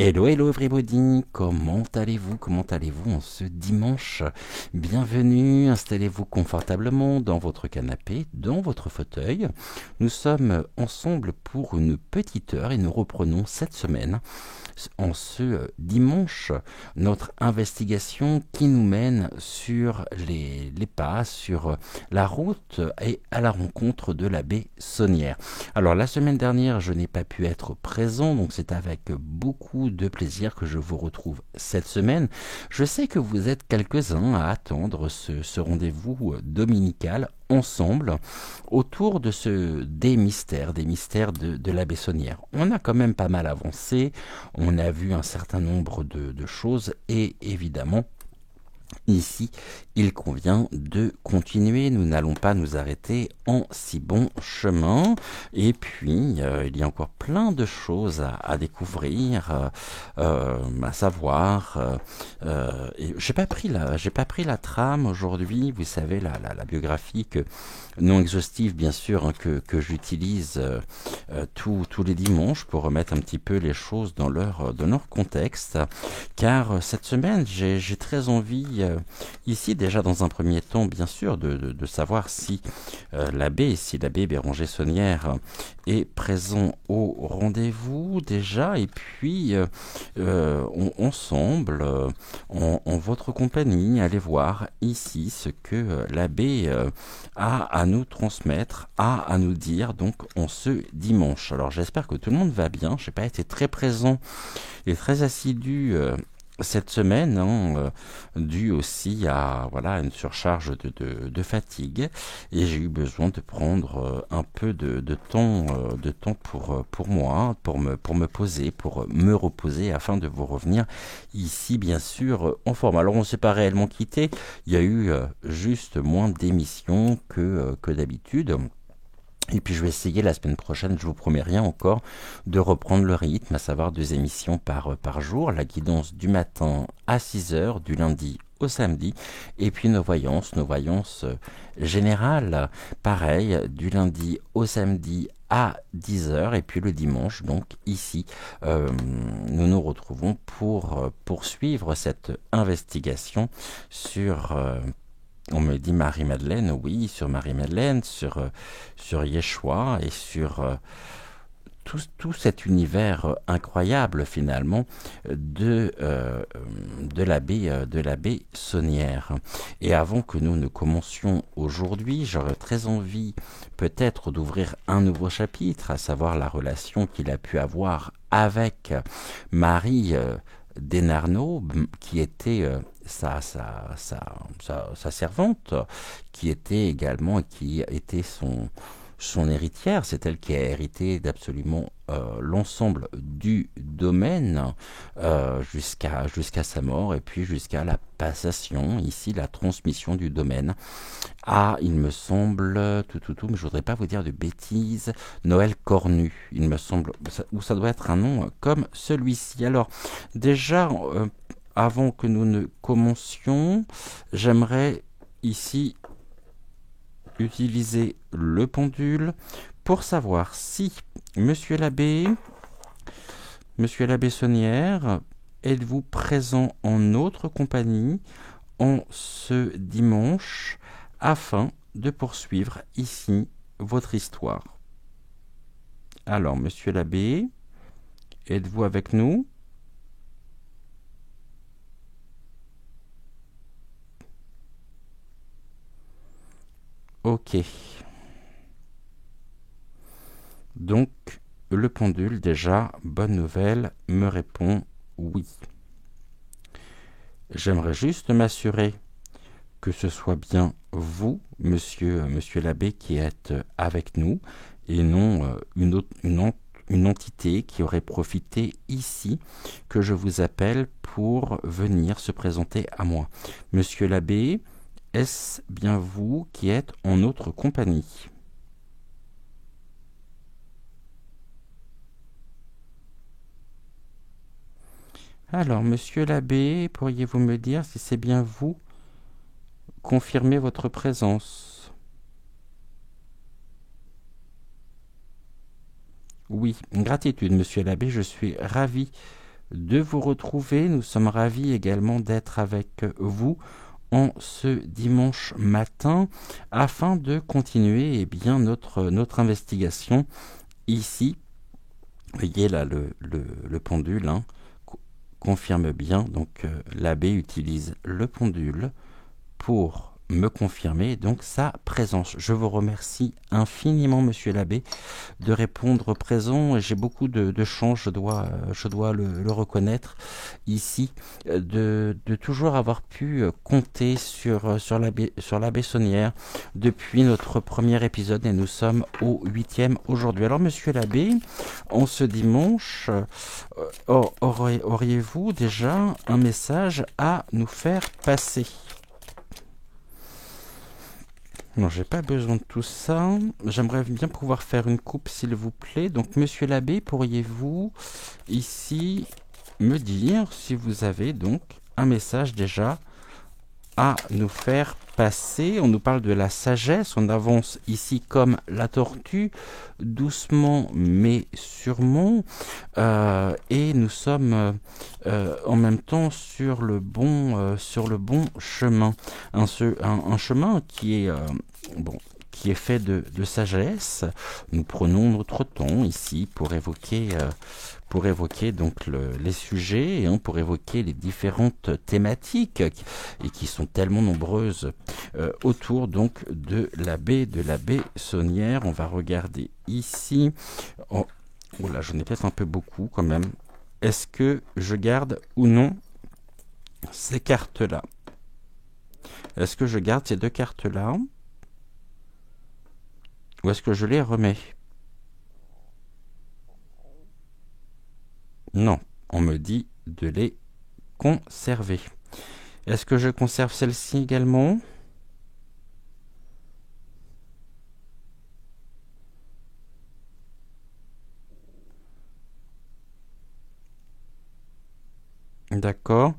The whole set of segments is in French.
Hello, hello everybody, comment allez-vous? Comment allez-vous en ce dimanche? Bienvenue, installez-vous confortablement dans votre canapé, dans votre fauteuil. Nous sommes ensemble pour une petite heure et nous reprenons cette semaine, en ce dimanche, notre investigation qui nous mène sur les pas, sur la route et à la rencontre de l'abbé Saunière. Alors la semaine dernière, je n'ai pas pu être présent, donc c'est avec beaucoup de plaisir que je vous retrouve cette semaine. Je sais que vous êtes quelques-uns à attendre ce rendez-vous dominical ensemble autour des mystères de l'abbé Saunière. On a quand même pas mal avancé, on a vu un certain nombre de choses et évidemment, ici, il convient de continuer. Nous n'allons pas nous arrêter en si bon chemin. Et puis, il y a encore plein de choses à découvrir, à savoir. Et j'ai pas pris la trame aujourd'hui. Vous savez, la biographie non exhaustive, bien sûr, hein, que j'utilise tous les dimanches pour remettre un petit peu les choses dans leur contexte. Car cette semaine, j'ai très envie, ici déjà dans un premier temps, bien sûr, de savoir si l'abbé Béranger Saunière est présent au rendez-vous déjà, et puis ensemble, en votre compagnie, allez voir ici ce que l'abbé a à nous transmettre, a à nous dire donc en ce dimanche. Alors j'espère que tout le monde va bien. Je n'ai pas été très présent et très assidu cette semaine, hein, dû aussi à une surcharge de fatigue, et j'ai eu besoin de prendre un peu de temps pour moi, pour me poser, pour me reposer, afin de vous revenir ici bien sûr en forme. Alors on s'est pas réellement quitté, il y a eu juste moins d'émissions que d'habitude. Et puis je vais essayer la semaine prochaine, je vous promets rien encore, de reprendre le rythme, à savoir 2 émissions par jour, la guidance du matin à 6 heures, du lundi au samedi, et puis nos voyances générales, pareil, du lundi au samedi à 10 heures, et puis le dimanche, donc ici, nous nous retrouvons pour poursuivre cette investigation sur... on me dit Marie-Madeleine, oui, sur Marie-Madeleine, sur Yeshua et sur tout cet univers incroyable finalement de l'abbé Saunière. Et avant que nous ne commencions aujourd'hui, j'aurais très envie peut-être d'ouvrir un nouveau chapitre, à savoir la relation qu'il a pu avoir avec Marie Desnarnaud, qui était sa servante, qui était également, qui était son héritière. C'est elle qui a hérité d'absolument l'ensemble du domaine jusqu'à sa mort, et puis jusqu'à la passation, ici la transmission du domaine à, il me semble, mais je voudrais pas vous dire de bêtises, Noël Cornu, il me semble, ou ça doit être un nom comme celui-ci. Alors déjà, avant que nous ne commencions, j'aimerais ici utiliser le pendule pour savoir si Monsieur l'abbé Saunière, êtes-vous présent en notre compagnie en ce dimanche afin de poursuivre ici votre histoire. Alors, Monsieur l'abbé, êtes-vous avec nous? Ok. Donc, le pendule, déjà, bonne nouvelle, me répond oui. J'aimerais juste m'assurer que ce soit bien vous, monsieur l'abbé, qui êtes avec nous, et non une entité qui aurait profité ici que je vous appelle pour venir se présenter à moi. Monsieur l'abbé, est-ce bien vous qui êtes en notre compagnie? Alors, monsieur l'abbé, pourriez-vous me dire si c'est bien vous? Confirmez votre présence. Oui, gratitude, monsieur l'abbé, je suis ravi de vous retrouver. Nous sommes ravis également d'être avec vous en ce dimanche matin afin de continuer notre investigation ici. Voyez là le pendule confirme bien. Donc l'abbé utilise le pendule pour me confirmer donc sa présence. Je vous remercie infiniment, monsieur l'abbé, de répondre présent. J'ai beaucoup de chance, je dois le reconnaître ici, de toujours avoir pu compter sur l'abbé Saunière depuis notre premier épisode, et nous sommes au 8e aujourd'hui. Alors, monsieur l'abbé, en ce dimanche, auriez-vous déjà un message à nous faire passer ? Non, j'ai pas besoin de tout ça. J'aimerais bien pouvoir faire une coupe, s'il vous plaît. Donc, monsieur l'abbé, pourriez-vous ici me dire si vous avez donc un message déjà à nous faire passer? On nous parle de la sagesse, on avance ici comme la tortue, doucement mais sûrement, et nous sommes en même temps sur le bon chemin, un chemin qui est fait de sagesse. Nous prenons notre temps ici pour évoquer donc les sujets, pour évoquer les différentes thématiques et qui sont tellement nombreuses autour donc de l'abbé Saunière. On va regarder ici. Oh là, j'en ai peut-être un peu beaucoup quand même. Est-ce que je garde ou non ces cartes-là? Est-ce que je garde ces deux cartes-là? Ou est-ce que je les remets? Non, on me dit de les conserver. Est-ce que je conserve celle-ci également? D'accord.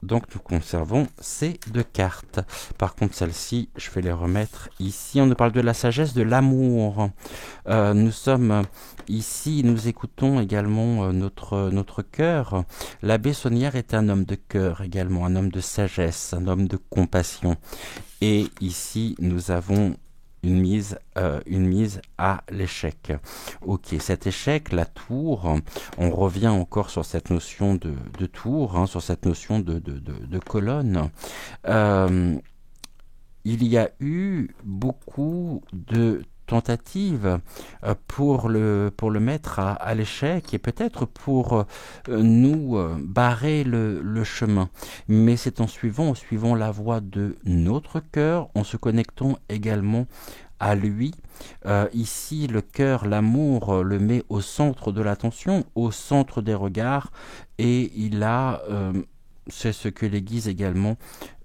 Donc nous conservons ces deux cartes. Par contre, celles-ci, je vais les remettre ici. On nous parle de la sagesse, de l'amour. Nous sommes ici, nous écoutons également notre cœur. L'abbé Saunière est un homme de cœur également, un homme de sagesse, un homme de compassion. Et ici, nous avons une mise à l'échec. Ok, cet échec, la tour, on revient encore sur cette notion de tour, sur cette notion de colonne. Il y a eu beaucoup de tentatives pour le mettre à l'échec et peut-être pour nous barrer le chemin. Mais c'est en suivant la voie de notre cœur, en se connectant également à lui. Ici, le cœur, l'amour, le met au centre de l'attention, au centre des regards, et il a, c'est ce que les guides également,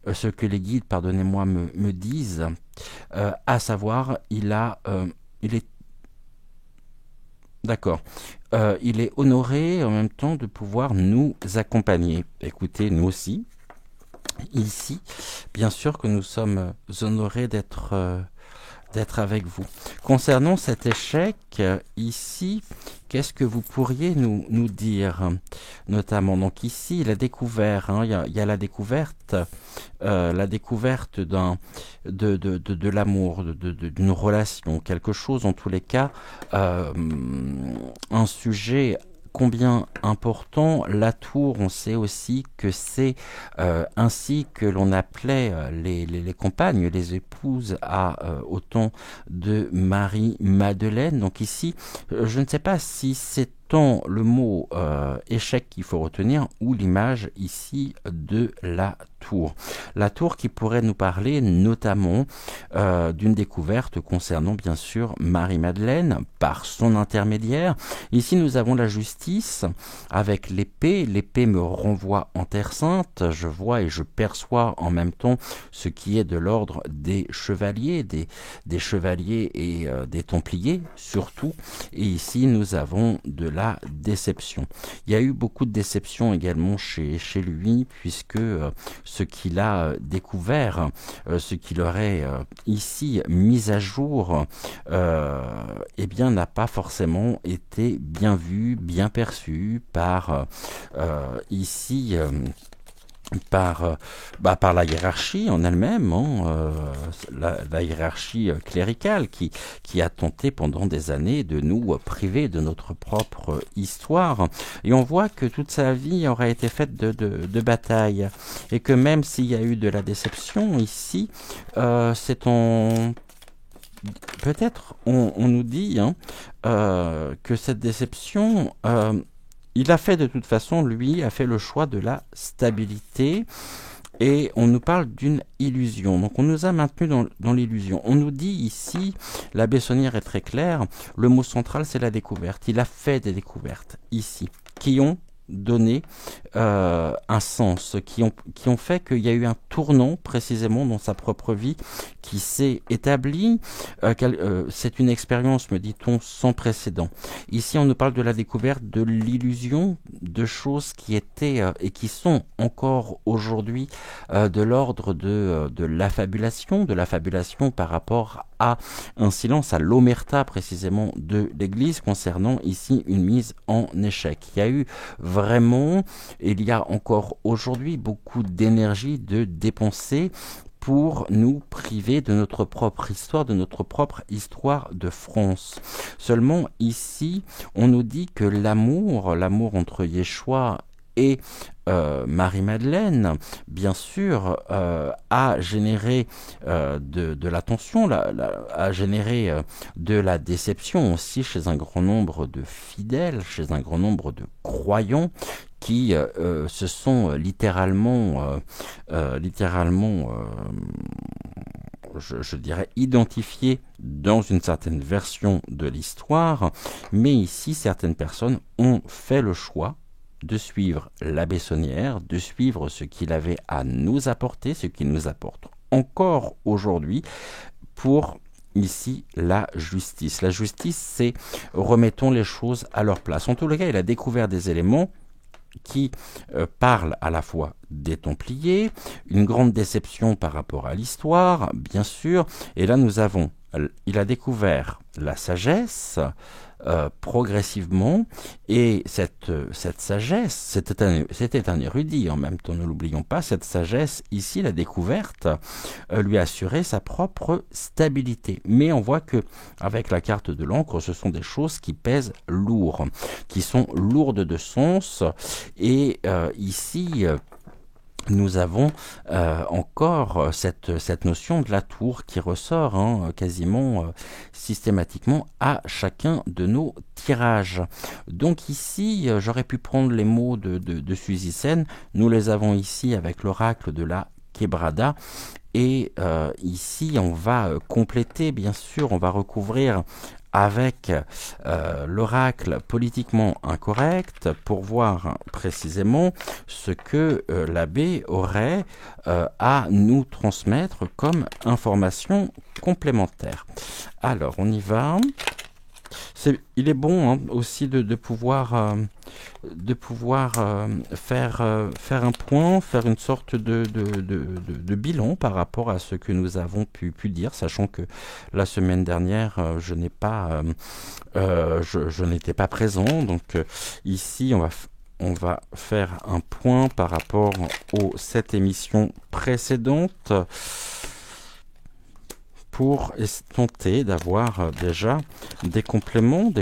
me disent, à savoir, il est d'accord. Il est honoré en même temps de pouvoir nous accompagner. Écoutez, nous aussi, ici, bien sûr que nous sommes honorés d'être avec vous. Concernant cet échec, ici, qu'est-ce que vous pourriez nous dire, notamment? Donc ici, la découverte, il y a la découverte de l'amour, d'une relation, quelque chose, en tous les cas, un sujet combien important. La tour, on sait aussi que c'est ainsi que l'on appelait les compagnes, les épouses au temps de Marie-Madeleine. Donc ici, je ne sais pas si c'est tant le mot échec qu'il faut retenir ou l'image ici de la tour. La tour qui pourrait nous parler notamment d'une découverte concernant bien sûr Marie-Madeleine par son intermédiaire. Ici nous avons la justice avec l'épée. L'épée me renvoie en Terre Sainte. Je vois et je perçois en même temps ce qui est de l'ordre des chevaliers, des chevaliers et des templiers surtout. Et ici nous avons de la déception. Il y a eu beaucoup de déception également chez lui, puisque ce qu'il a découvert, ce qu'il aurait ici mis à jour, eh bien n'a pas forcément été bien vu, bien perçu par ici par la hiérarchie en elle-même, la hiérarchie cléricale qui a tenté pendant des années de nous priver de notre propre histoire. Et on voit que toute sa vie aurait été faite de batailles, et que même s'il y a eu de la déception ici, c'est en... Peut-être on nous dit que cette déception... il a fait de toute façon, lui, a fait le choix de la stabilité, et on nous parle d'une illusion. Donc on nous a maintenus dans l'illusion. On nous dit ici, la Bessonnière est très claire, le mot central c'est la découverte. Il a fait des découvertes ici, qui ont donné un sens, qui ont fait qu'il y a eu un tournant précisément dans sa propre vie qui s'est établi. C'est une expérience, me dit-on, sans précédent. Ici, on nous parle de la découverte de l'illusion, de choses qui étaient et qui sont encore aujourd'hui de l'ordre de l'affabulation, par rapport à un silence, à l'omerta précisément de l'Église concernant ici une mise en échec. Il y a eu vraiment, il y a encore aujourd'hui beaucoup d'énergie de dépenser pour nous priver de notre propre histoire de France. Seulement ici, on nous dit que l'amour entre Yeshua et Marie-Madeleine, bien sûr, a généré de la tension, a généré de la déception aussi chez un grand nombre de fidèles, chez un grand nombre de croyants qui se sont littéralement je dirais, identifiés dans une certaine version de l'histoire, mais ici, certaines personnes ont fait le choix de suivre la Bessonnière, de suivre ce qu'il avait à nous apporter, ce qu'il nous apporte encore aujourd'hui, pour ici la justice. La justice, c'est remettons les choses à leur place. En tout cas, il a découvert des éléments qui parle à la fois des Templiers, une grande déception par rapport à l'histoire, bien sûr, et là nous avons, il a découvert la sagesse progressivement, et cette sagesse, c'était un érudit en même temps, ne l'oublions pas, cette sagesse, ici, la découverte, lui a assuré sa propre stabilité. Mais on voit que avec la carte de l'encre, ce sont des choses qui pèsent lourd, qui sont lourdes de sens, et ici... nous avons encore cette notion de la tour qui ressort quasiment systématiquement à chacun de nos tirages. Donc ici, j'aurais pu prendre les mots de Suzy Sen, nous les avons ici avec l'oracle de la Quebrada, et ici on va compléter, bien sûr, on va recouvrir avec l'oracle politiquement incorrect pour voir précisément ce que l'abbé aurait à nous transmettre comme information complémentaire. Alors, on y va. Il est bon aussi de pouvoir faire un point, faire une sorte de bilan par rapport à ce que nous avons pu dire, sachant que la semaine dernière, je n'étais pas présent. Donc ici, on va faire un point par rapport aux 7 émissions précédentes, pour tenter d'avoir déjà des compléments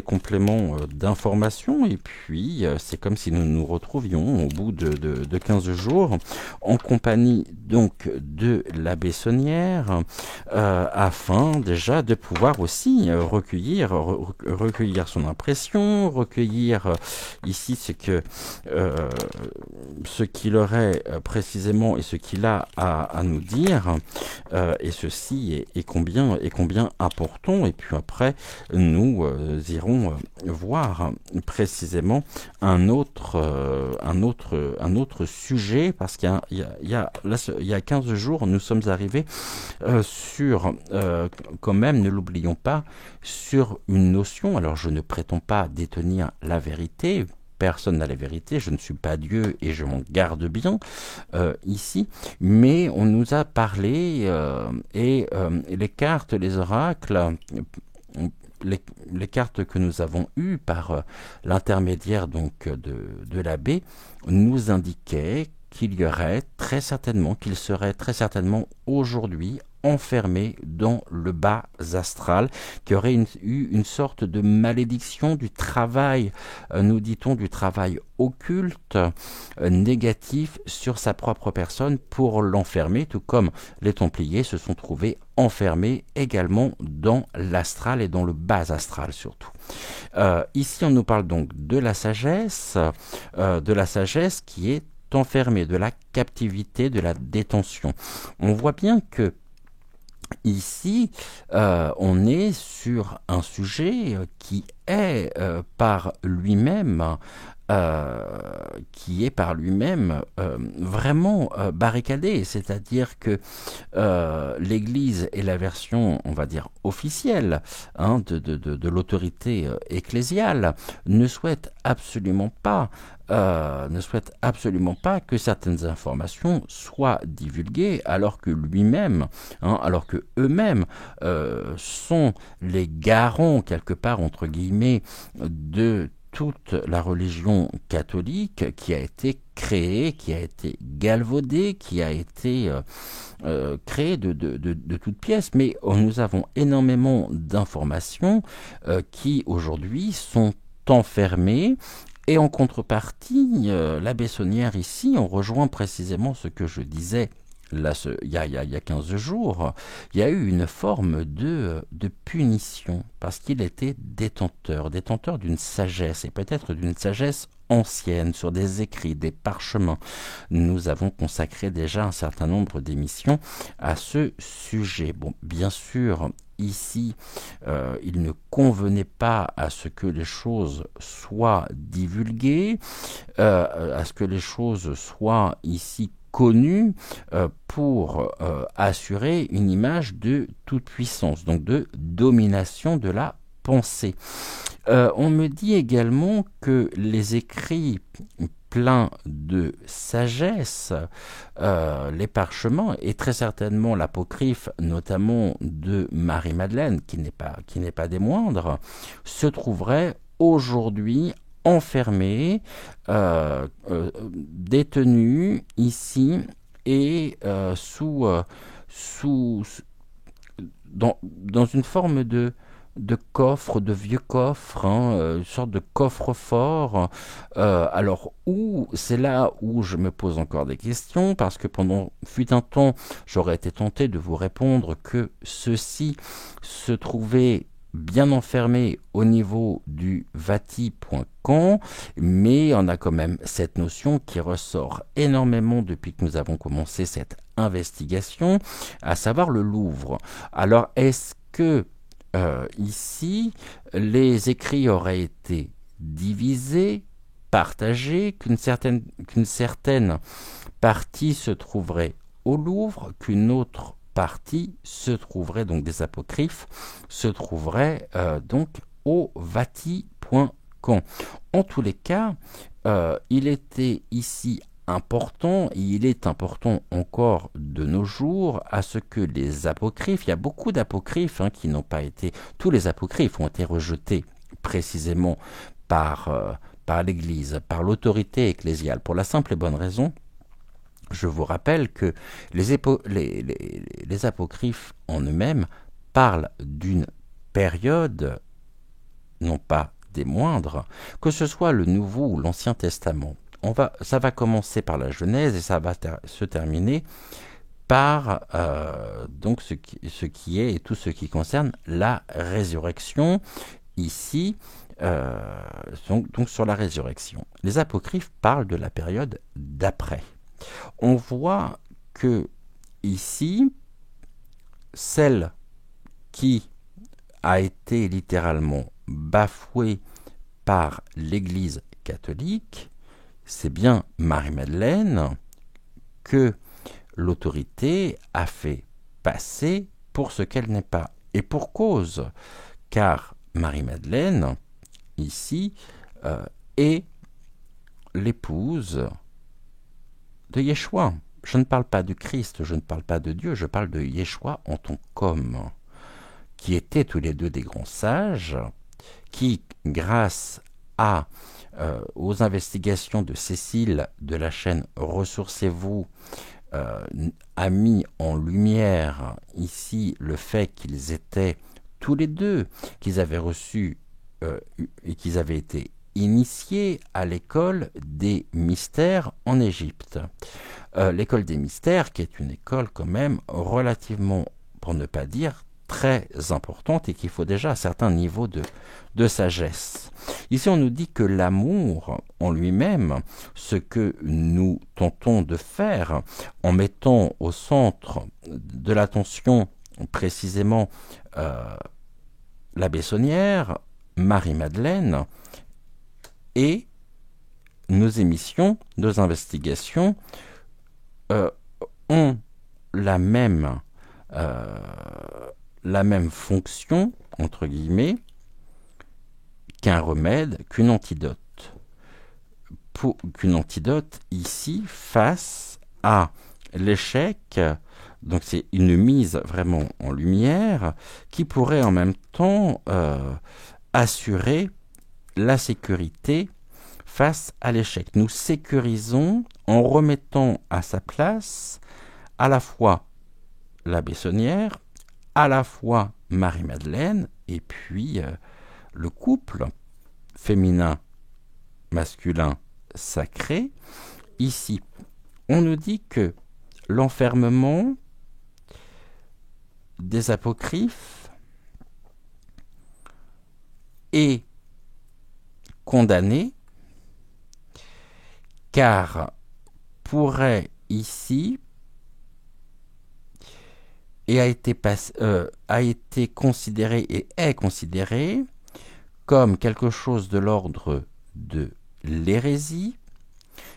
d'informations, et puis c'est comme si nous nous retrouvions au bout de 15 jours en compagnie donc de la Bessonnière, afin déjà de pouvoir aussi recueillir son impression, recueillir ici ce qu'il aurait précisément et ce qu'il a à nous dire, et ceci est combien combien important. Et puis après, nous irons voir précisément un autre sujet, parce qu'il y a 15 jours, nous sommes arrivés sur, quand même, ne l'oublions pas, sur une notion. Alors je ne prétends pas détenir la vérité, personne n'a la vérité, je ne suis pas Dieu et je m'en garde bien ici, mais on nous a parlé et les cartes, les oracles, les cartes que nous avons eues par l'intermédiaire donc de l'abbé nous indiquaient qu'il serait très certainement aujourd'hui enfermé dans le bas astral, qui aurait eu une sorte de malédiction du travail, nous dit-on, du travail occulte, négatif sur sa propre personne pour l'enfermer, tout comme les Templiers se sont trouvés enfermés également dans l'astral et dans le bas astral surtout. Ici on nous parle donc de la sagesse qui est enfermée, de la captivité, de la détention. On voit bien que ici, on est sur un sujet qui est par lui-même vraiment barricadé, c'est-à-dire que l'Église et la version, on va dire, officielle de l'autorité ecclésiale ne souhaite absolument pas que certaines informations soient divulguées, alors que alors que eux-mêmes sont les garants, quelque part, entre guillemets, de toute la religion catholique qui a été créée, qui a été galvaudée, qui a été créée de toutes pièces. Mais nous avons énormément d'informations qui aujourd'hui sont enfermées. Et en contrepartie, l'abbé Saunière ici, on rejoint précisément ce que je disais là, il y a 15 jours, il y a eu une forme de punition, parce qu'il était détenteur d'une sagesse, et peut-être d'une sagesse ancienne, sur des écrits, des parchemins. Nous avons consacré déjà un certain nombre d'émissions à ce sujet. Bon, bien sûr, ici, il ne convenait pas à ce que les choses soient divulguées, à ce que les choses soient ici connues pour assurer une image de toute puissance, donc de domination de la pensée. On me dit également que les écrits pleins de sagesse, les parchemins, et très certainement l'apocryphe, notamment de Marie-Madeleine, qui n'est pas des moindres, se trouveraient aujourd'hui enfermés, détenus ici et dans une forme de coffre, de vieux coffre, une sorte de coffre-fort. Alors, c'est là où je me pose encore des questions, parce que fut un temps, j'aurais été tenté de vous répondre que ceci se trouvait bien enfermé au niveau du vati.can, mais on a quand même cette notion qui ressort énormément depuis que nous avons commencé cette investigation, à savoir le Louvre. Alors, est-ce que ici, les écrits auraient été divisés, partagés, qu'une certaine partie se trouverait au Louvre, qu'une autre partie se trouverait, donc des apocryphes, se trouverait donc au vati.can. En tous les cas, il était ici important, et il est important encore de nos jours, à ce que les apocryphes, il y a beaucoup d'apocryphes qui n'ont pas été, tous les apocryphes ont été rejetés précisément par l'Église, par l'autorité ecclésiale, pour la simple et bonne raison, je vous rappelle que les apocryphes en eux-mêmes parlent d'une période, non pas des moindres, que ce soit le Nouveau ou l'Ancien Testament. Ça va commencer par la Genèse et ça va se terminer par donc ce qui est et tout ce qui concerne la résurrection. Ici, donc sur la résurrection. Les apocryphes parlent de la période d'après. On voit que ici, celle qui a été littéralement bafoué par l'Église catholique, c'est bien Marie-Madeleine que l'autorité a fait passer pour ce qu'elle n'est pas. Et pour cause, car Marie-Madeleine, ici, est l'épouse de Yeshua. Je ne parle pas du Christ, je ne parle pas de Dieu, je parle de Yeshua en tant qu'homme, qui étaient tous les deux des grands sages, qui, grâce aux investigations de Cécile de la chaîne Ressourcez-vous, a mis en lumière ici le fait qu'ils étaient tous les deux, qu'ils avaient reçu et qu'ils avaient été initiés à l'école des mystères en Égypte. L'école des mystères, qui est une école quand même relativement, pour ne pas dire, très importante et qu'il faut déjà un certain niveau de sagesse. Ici, on nous dit que l'amour en lui-même, ce que nous tentons de faire en mettant au centre de l'attention précisément la Bessonnière, Marie-Madeleine, et nos émissions, nos investigations ont la même fonction, entre guillemets, qu'un remède, qu'une antidote. Qu'une antidote ici face à l'échec, donc c'est une mise vraiment en lumière qui pourrait en même temps assurer la sécurité face à l'échec. Nous sécurisons en remettant à sa place à la fois la Bessonnière, à la fois Marie-Madeleine, et puis le couple féminin-masculin sacré. Ici, on nous dit que l'enfermement des apocryphes est condamné, car pourrait ici et a été considéré et est considéré comme quelque chose de l'ordre de l'hérésie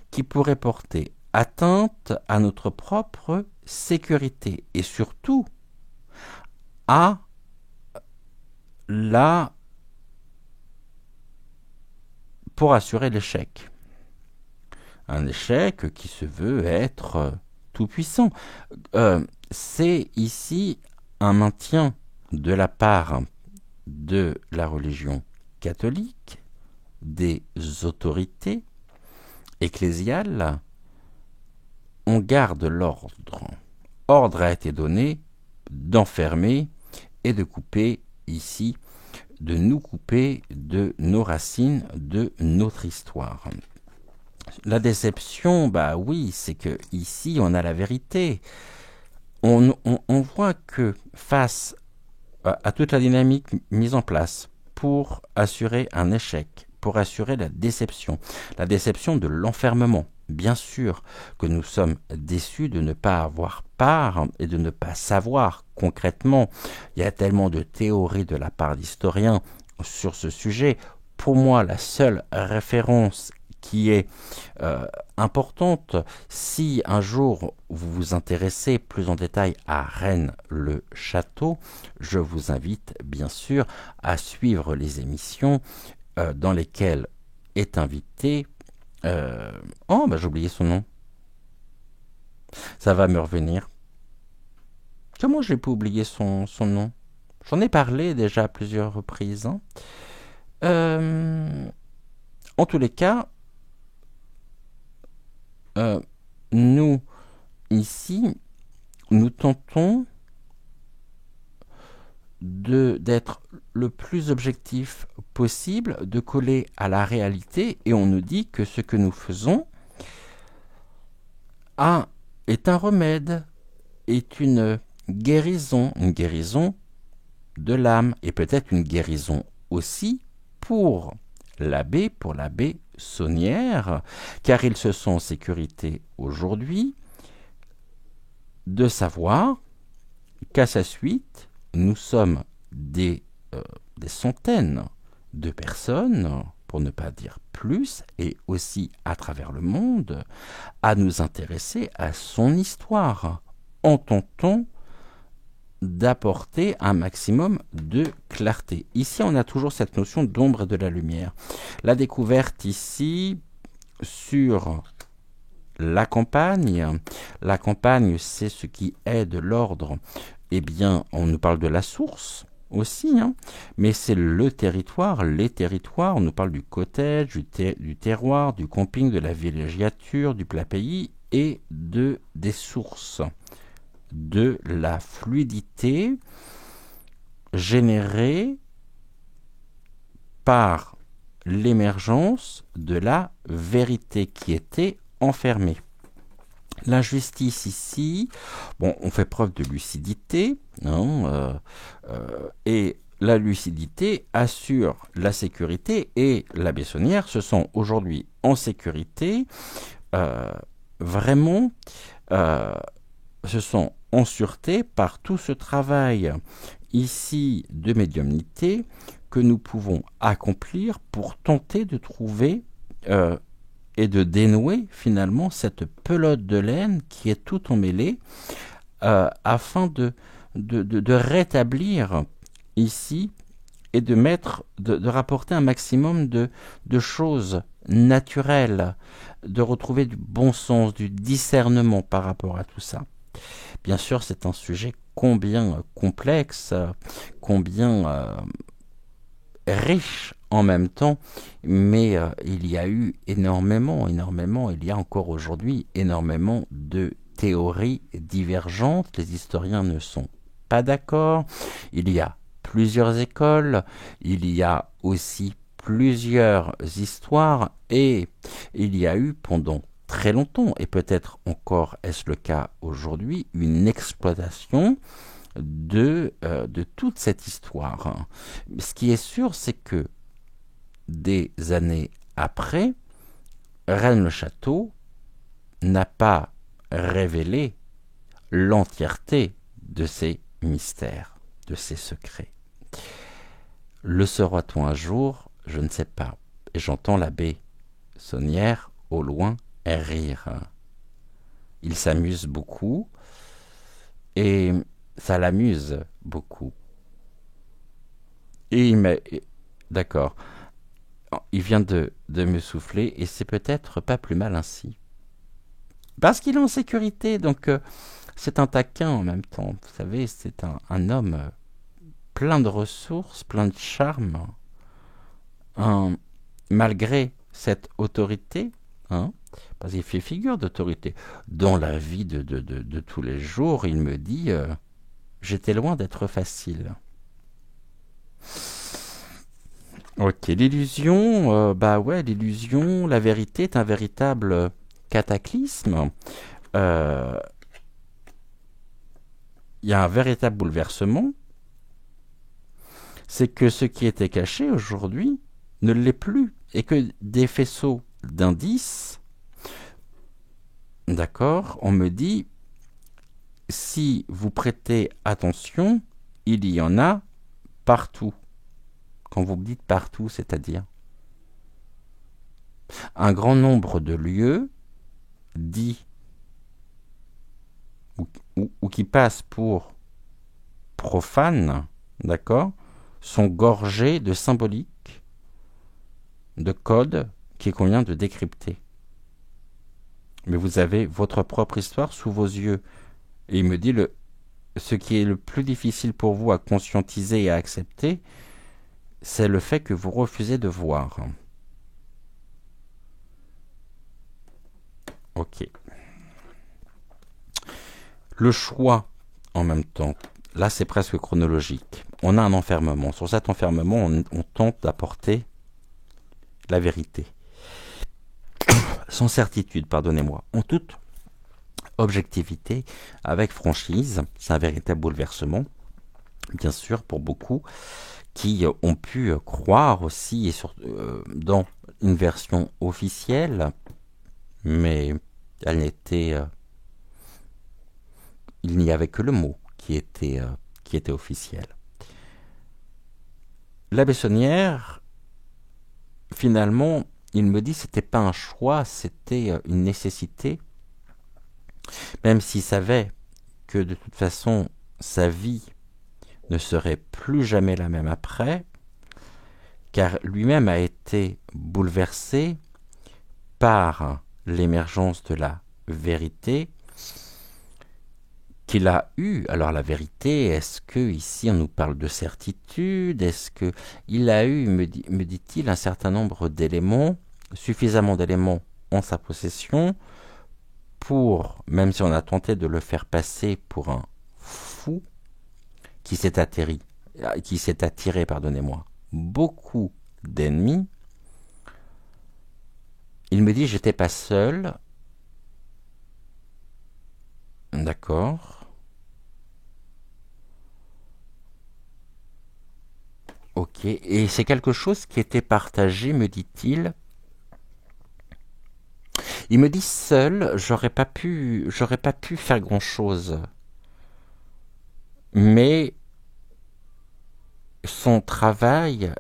qui pourrait porter atteinte à notre propre sécurité et surtout à pour assurer l'échec. Un échec qui se veut être tout-puissant. C'est ici un maintien de la part de la religion catholique, des autorités ecclésiales. On garde l'ordre. Ordre a été donné d'enfermer et de couper ici, de nous couper de nos racines, de notre histoire. La déception, bah oui, c'est que ici on a la vérité. On voit que face à toute la dynamique mise en place pour assurer un échec, pour assurer la déception de l'enfermement, bien sûr que nous sommes déçus de ne pas avoir part et de ne pas savoir concrètement. Il y a tellement de théories de la part d'historiens sur ce sujet. Pour moi, la seule référence qui est importante, si un jour vous vous intéressez plus en détail à Rennes-le-Château, je vous invite bien sûr à suivre les émissions dans lesquelles est invité j'ai oublié son nom. Ça va me revenir. Comment j'ai pu oublier son nom? J'en ai parlé déjà à plusieurs reprises. En tous les cas, nous, ici, nous tentons d'être le plus objectif possible, de coller à la réalité, et on nous dit que ce que nous faisons est un remède, est une guérison de l'âme, et peut-être une guérison aussi pour la Bessonnière, car ils se sont en sécurité aujourd'hui de savoir qu'à sa suite, nous sommes des, des centaines de personnes, pour ne pas dire plus, et aussi à travers le monde, à nous intéresser à son histoire, en tentant d'apporter un maximum de clarté. Ici, on a toujours cette notion d'ombre et de la lumière. La découverte ici sur la campagne, c'est ce qui est de l'ordre. Eh bien, on nous parle de la source aussi, hein, mais c'est le territoire, les territoires. On nous parle du cottage, du terroir, du camping, de la villégiature, du plat pays et des sources, de la fluidité générée par l'émergence de la vérité qui était enfermée. L'injustice ici, bon, on fait preuve de lucidité, hein, et la lucidité assure la sécurité, et la Bessonnière se sent aujourd'hui en sécurité, vraiment, se sent en sûreté par tout ce travail ici de médiumnité que nous pouvons accomplir pour tenter de trouver et de dénouer finalement cette pelote de laine qui est tout emmêlée, afin de rétablir ici et de rapporter un maximum de choses naturelles, de retrouver du bon sens, du discernement par rapport à tout ça. Bien sûr, c'est un sujet combien complexe, combien riche en même temps, mais il y a eu énormément, il y a encore aujourd'hui énormément de théories divergentes. Les historiens ne sont pas d'accord. Il y a plusieurs écoles, il y a aussi plusieurs histoires, et il y a eu pendant très longtemps, et peut-être encore est-ce le cas aujourd'hui, une exploitation de toute cette histoire. Ce qui est sûr, c'est que des années après, Rennes-le-Château n'a pas révélé l'entièreté de ses mystères, de ses secrets. Le saura-t-on un jour? Je ne sais pas. Et j'entends l'abbé Sonnière au loin rire. Il s'amuse beaucoup, et ça l'amuse beaucoup. Et il m'a... D'accord. Il vient de me souffler, et c'est peut-être pas plus mal ainsi. Parce qu'il est en sécurité, donc c'est un taquin en même temps. Vous savez, c'est un homme plein de ressources, plein de charme, malgré cette autorité, hein, parce qu'il fait figure d'autorité. Dans la vie de tous les jours, il me dit j'étais loin d'être facile. Ok, l'illusion, l'illusion, la vérité est un véritable cataclysme. Il y a un véritable bouleversement. C'est que ce qui était caché aujourd'hui ne l'est plus, et que des faisceaux d'indices, d'accord, on me dit, si vous prêtez attention, il y en a partout. Quand vous me dites partout, c'est-à-dire un grand nombre de lieux dits ou qui passent pour profanes, d'accord, sont gorgés de symboliques, de codes qu'il convient de décrypter. Mais vous avez votre propre histoire sous vos yeux. Et il me dit, ce qui est le plus difficile pour vous à conscientiser et à accepter, c'est le fait que vous refusez de voir. Ok. Le choix, en même temps, là c'est presque chronologique. On a un enfermement. Sur cet enfermement, on tente d'apporter la vérité. Sans certitude, pardonnez-moi. En toute objectivité, avec franchise, c'est un véritable bouleversement, bien sûr, pour beaucoup, qui ont pu croire aussi, et dans une version officielle, mais elle n'était... il n'y avait que le mot qui était officiel. La Bessonnière, finalement, il me dit que c'était pas un choix, c'était une nécessité, même s'il savait que de toute façon sa vie ne serait plus jamais la même après, car lui-même a été bouleversé par l'émergence de la vérité qu'il a eue. Alors la vérité, est-ce que ici on nous parle de certitude? Est-ce que il a eu, me dit-il, un certain nombre d'éléments, suffisamment d'éléments en sa possession pour, même si on a tenté de le faire passer pour un fou, qui s'est attiré, pardonnez-moi, beaucoup d'ennemis. Il me dit, j'étais pas seul. D'accord. Ok. Et c'est quelque chose qui était partagé, me dit-il. Il me dit, seul, j'aurais pas pu faire grand-chose. Mais son travail,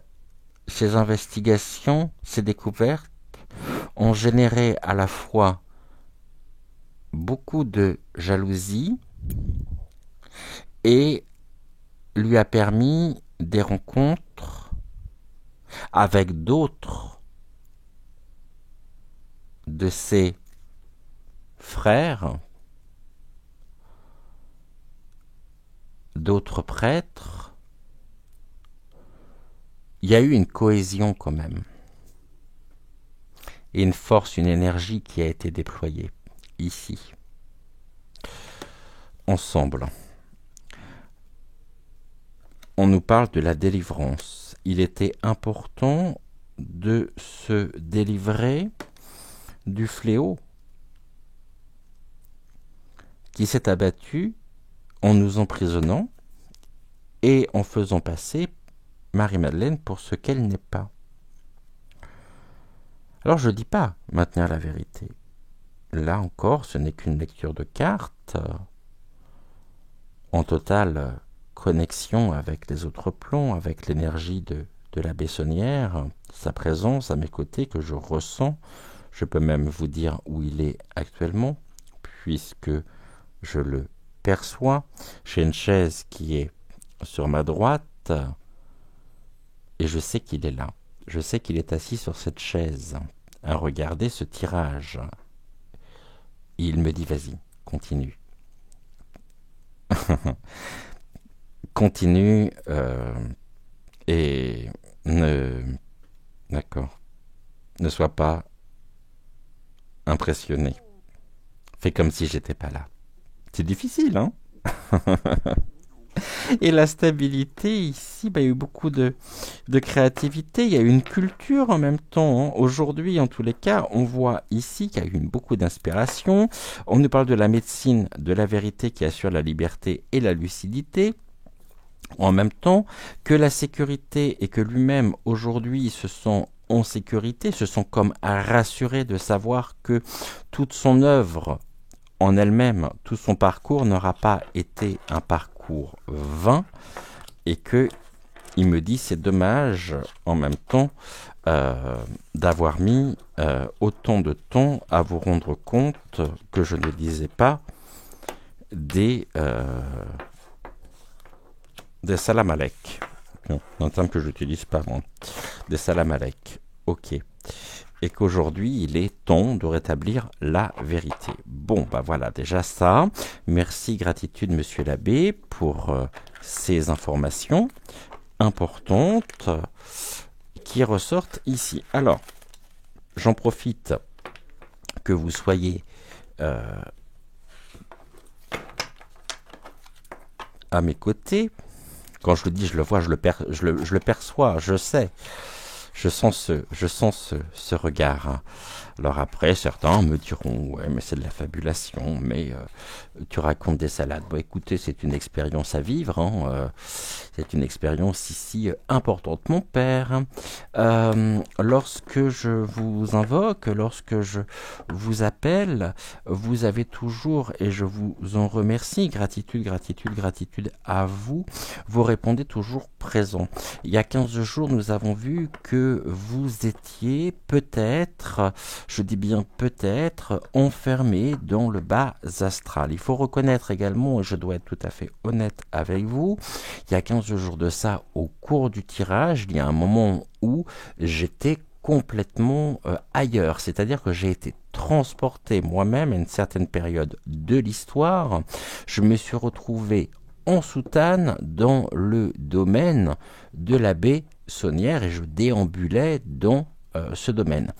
ses investigations, ses découvertes ont généré à la fois beaucoup de jalousie et lui a permis des rencontres avec d'autres de ses frères, d'autres prêtres. Il y a eu une cohésion quand même, et une force, une énergie qui a été déployée ici, ensemble. On nous parle de la délivrance. Il était important de se délivrer du fléau qui s'est abattu en nous emprisonnant et en faisant passer Marie-Madeleine pour ce qu'elle n'est pas. Alors je ne dis pas maintenir la vérité. Là encore, ce n'est qu'une lecture de cartes en totale connexion avec les autres plans, avec l'énergie de la Bessonnière, sa présence à mes côtés que je ressens. Je peux même vous dire où il est actuellement, puisque je le perçois. J'ai une chaise qui est sur ma droite et je sais qu'il est là. Je sais qu'il est assis sur cette chaise à regarder ce tirage. Il me dit, vas-y, continue. Continue et d'accord, ne sois pas impressionné. Fais comme si j'étais pas là. C'est difficile, hein? Et la stabilité, ici, il y a eu beaucoup de créativité, il y a eu une culture en même temps. Hein. Aujourd'hui, en tous les cas, on voit ici qu'il y a eu beaucoup d'inspiration. On nous parle de la médecine, de la vérité qui assure la liberté et la lucidité. En même temps que la sécurité et que lui-même, aujourd'hui, se sent en sécurité, se sent comme rassuré de savoir que toute son œuvre en elle-même, tout son parcours n'aura pas été un parcours vain et que il me dit c'est dommage en même temps d'avoir mis autant de temps à vous rendre compte que je ne disais pas des salam alek. Non, un terme que j'utilise pas moi. Des salam alek. Ok. Et qu'aujourd'hui, il est temps de rétablir la vérité. Bon, bah voilà, déjà ça. Merci, gratitude, monsieur l'abbé, pour ces informations importantes qui ressortent ici. Alors, j'en profite que vous soyez à mes côtés. Quand je le dis, je le vois, je le perçois, je sais. je sens ce regard, hein. Alors après, certains me diront, ouais, mais c'est de la fabulation, mais tu racontes des salades. Bon, écoutez, c'est une expérience à vivre, hein, c'est une expérience ici importante. Mon père, lorsque je vous invoque, lorsque je vous appelle, vous avez toujours, et je vous en remercie, gratitude, gratitude, gratitude à vous, vous répondez toujours présent. Il y a 15 jours, nous avons vu que vous étiez peut-être, je dis bien peut-être, enfermé dans le bas astral. Il faut reconnaître également, et je dois être tout à fait honnête avec vous, il y a 15 jours de ça, au cours du tirage, il y a un moment où j'étais complètement ailleurs, c'est-à-dire que j'ai été transporté moi-même à une certaine période de l'histoire. Je me suis retrouvé en soutane dans le domaine de la baie Saunière et je déambulais dans ce domaine.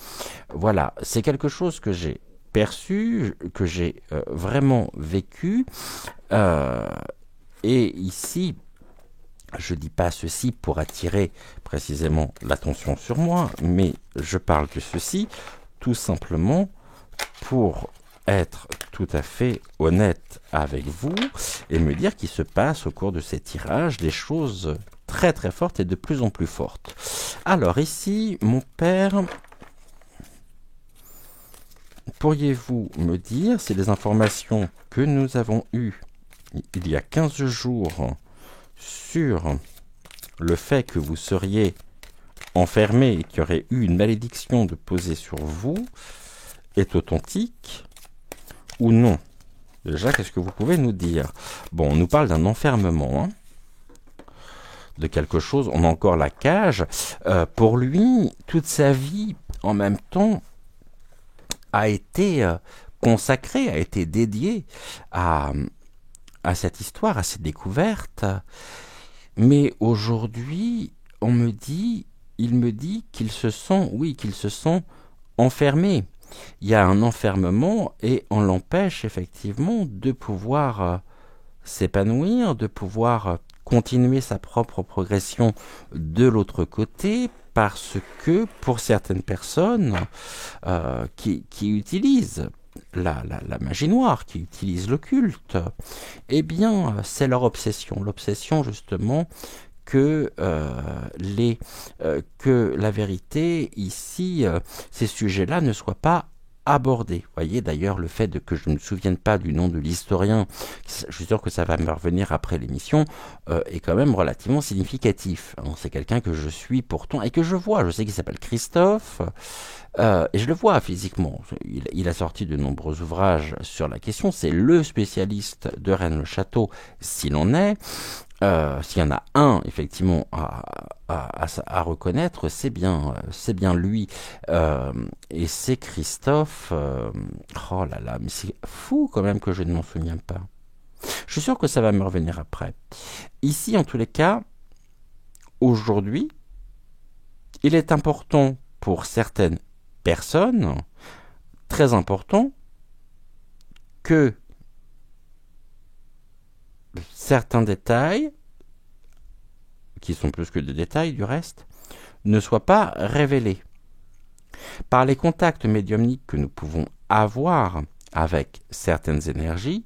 Voilà, c'est quelque chose que j'ai perçu, que j'ai vraiment vécu. Euh, et ici, je ne dis pas ceci pour attirer précisément l'attention sur moi, mais je parle de ceci tout simplement pour être tout à fait honnête avec vous et me dire qu'il se passe au cours de ces tirages des choses très très fortes et de plus en plus fortes. Alors ici, mon père, pourriez-vous me dire si les informations que nous avons eues il y a 15 jours sur le fait que vous seriez enfermé et qu'il y aurait eu une malédiction de poser sur vous est authentique ou non? Déjà, qu'est-ce que vous pouvez nous dire? Bon, on nous parle d'un enfermement, hein, de quelque chose, on a encore la cage. Pour lui, toute sa vie, en même temps, a été consacrée, a été dédiée à cette histoire, à cette découverte. Mais aujourd'hui, il me dit qu'il se sent enfermé. Il y a un enfermement et on l'empêche effectivement de pouvoir s'épanouir, de pouvoir continuer sa propre progression de l'autre côté, parce que pour certaines personnes qui utilisent la magie noire, qui utilisent l'occulte, eh bien c'est leur obsession. L'obsession justement que que la vérité ici, ces sujets-là ne soient pas abordés. Vous voyez d'ailleurs le fait que je ne me souvienne pas du nom de l'historien, je suis sûr que ça va me revenir après l'émission, est quand même relativement significatif. C'est quelqu'un que je suis pourtant et que je vois. Je sais qu'il s'appelle Christophe. Et je le vois physiquement. Il a sorti de nombreux ouvrages sur la question. C'est le spécialiste de Rennes-le-Château, s'il en est. S'il y en a un, effectivement, à reconnaître, c'est bien lui. Et c'est Christophe. Oh là là, mais c'est fou quand même que je ne m'en souviens pas. Je suis sûr que ça va me revenir après. Ici, en tous les cas, aujourd'hui, il est important pour certaines personnes, très important, que certains détails, qui sont plus que des détails du reste, ne soient pas révélés. Par les contacts médiumniques que nous pouvons avoir avec certaines énergies,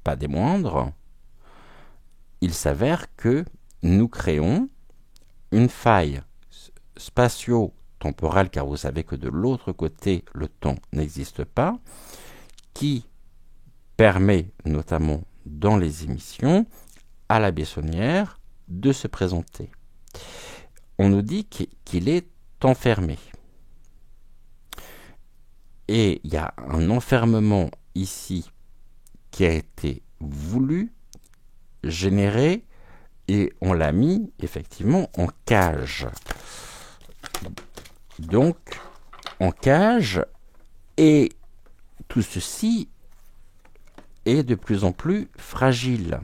pas des moindres, il s'avère que nous créons une faille spatio-temporelle, car vous savez que de l'autre côté, le temps n'existe pas, qui permet notamment dans les émissions à la Bessonnière de se présenter. On nous dit qu'il est enfermé. Et il y a un enfermement ici qui a été voulu, généré, et on l'a mis effectivement en cage. Donc, en cage, et tout ceci est de plus en plus fragile.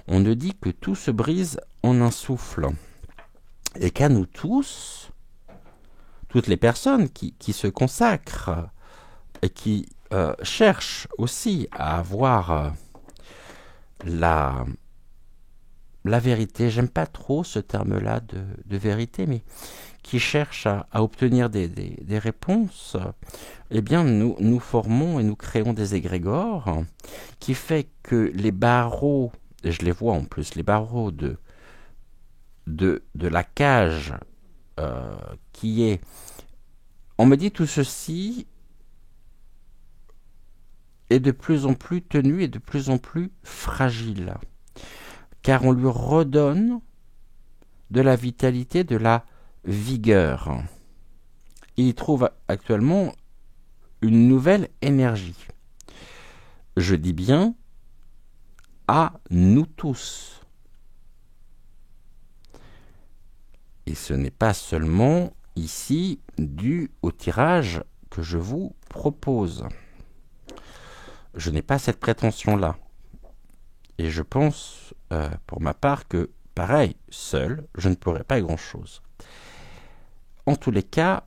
On ne dit que tout se brise en un souffle. Et qu'à nous tous, toutes les personnes qui se consacrent et qui cherchent aussi à avoir la la vérité, j'aime pas trop ce terme-là de vérité, mais qui cherche à obtenir des réponses, eh bien nous formons et nous créons des égrégores qui fait que les barreaux, et je les vois en plus, les barreaux de la cage qui est... On me dit tout ceci est de plus en plus tenu et de plus en plus fragile, car on lui redonne de la vitalité, de la vigueur. Il y trouve actuellement une nouvelle énergie. Je dis bien à nous tous. Et ce n'est pas seulement ici dû au tirage que je vous propose. Je n'ai pas cette prétention-là. Et je pense, pour ma part, que, pareil, seul, je ne pourrais pas grand-chose. En tous les cas,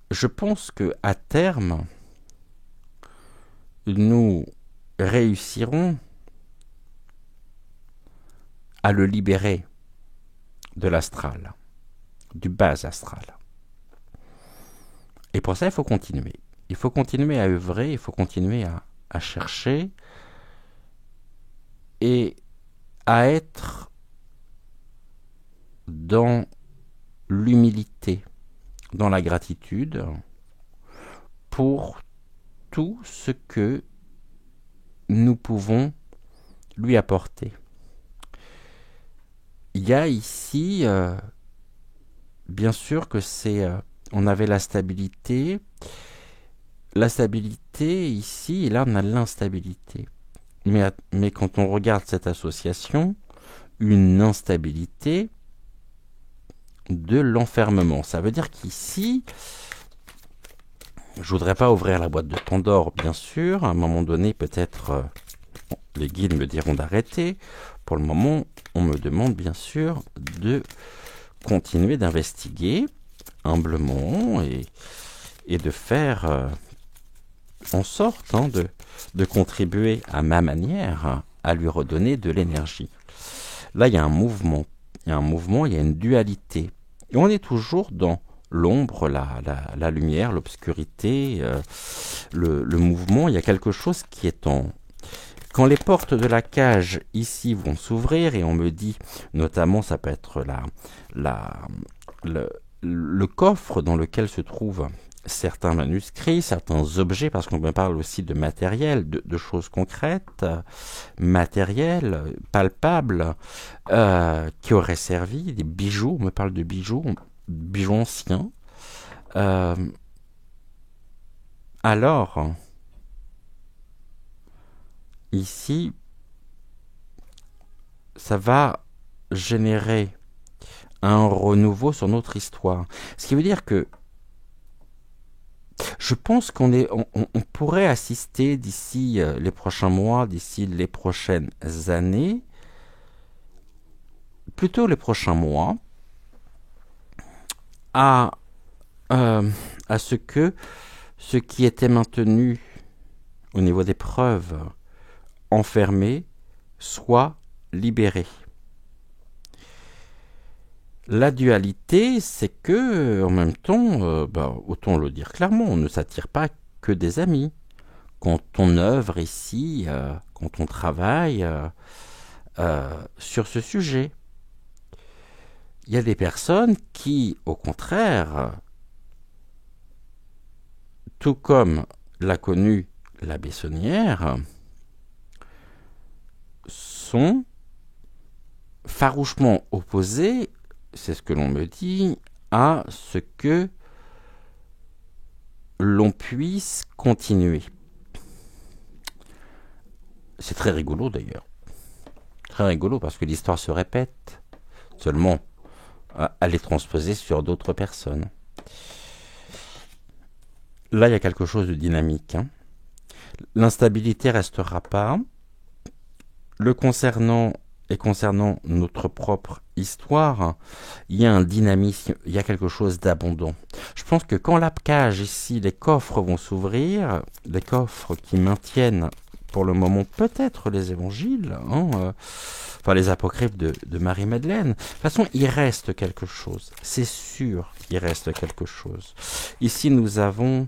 je pense qu'à terme, nous réussirons à le libérer de l'astral, du bas astral. Et pour ça, il faut continuer. Il faut continuer à œuvrer, il faut continuer à chercher et à être dans l'humilité, dans la gratitude pour tout ce que nous pouvons lui apporter. Il y a ici, bien sûr que c'est... on avait la stabilité. La stabilité ici, et là on a l'instabilité. Mais quand on regarde cette association, une instabilité de l'enfermement. Ça veut dire qu'ici, je voudrais pas ouvrir la boîte de Pandore, bien sûr. À un moment donné, peut-être, les guides me diront d'arrêter. Pour le moment, on me demande, bien sûr, de continuer d'investiguer humblement et de faire en sorte de contribuer à ma manière à lui redonner de l'énergie. Là, il y a un mouvement. Il y a un mouvement, il y a une dualité. Et on est toujours dans l'ombre, la lumière, l'obscurité, le mouvement. Il y a quelque chose qui est en... Quand les portes de la cage ici vont s'ouvrir, et on me dit, notamment, ça peut être le coffre dans lequel se trouvent certains manuscrits, certains objets, parce qu'on me parle aussi de matériel, de choses concrètes, matérielles, palpables, qui auraient servi, des bijoux, on me parle de bijoux anciens. Alors, ici, ça va générer un renouveau sur notre histoire. Ce qui veut dire que je pense qu'on pourrait assister d'ici les prochains mois, d'ici les prochaines années, plutôt les prochains mois, à ce que ce qui était maintenu au niveau des preuves enfermé soit libéré. La dualité, c'est que, en même temps, autant le dire clairement, on ne s'attire pas que des amis. Quand on œuvre ici, quand on travaille sur ce sujet, il y a des personnes qui, au contraire, tout comme l'a connu la Bessonnière, sont farouchement opposées, c'est ce que l'on me dit, à ce que l'on puisse continuer. C'est très rigolo d'ailleurs. Très rigolo parce que l'histoire se répète. Seulement, elle est transposée sur d'autres personnes. Là, il y a quelque chose de dynamique. L'instabilité restera pas. Le concernant notre propre histoire, il y a un dynamisme, il y a quelque chose d'abondant. Je pense que quand la cage ici, les coffres vont s'ouvrir, les coffres qui maintiennent pour le moment peut-être les évangiles, enfin les apocryphes de Marie-Madeleine. De toute façon, il reste quelque chose. C'est sûr, il reste quelque chose. Ici, nous avons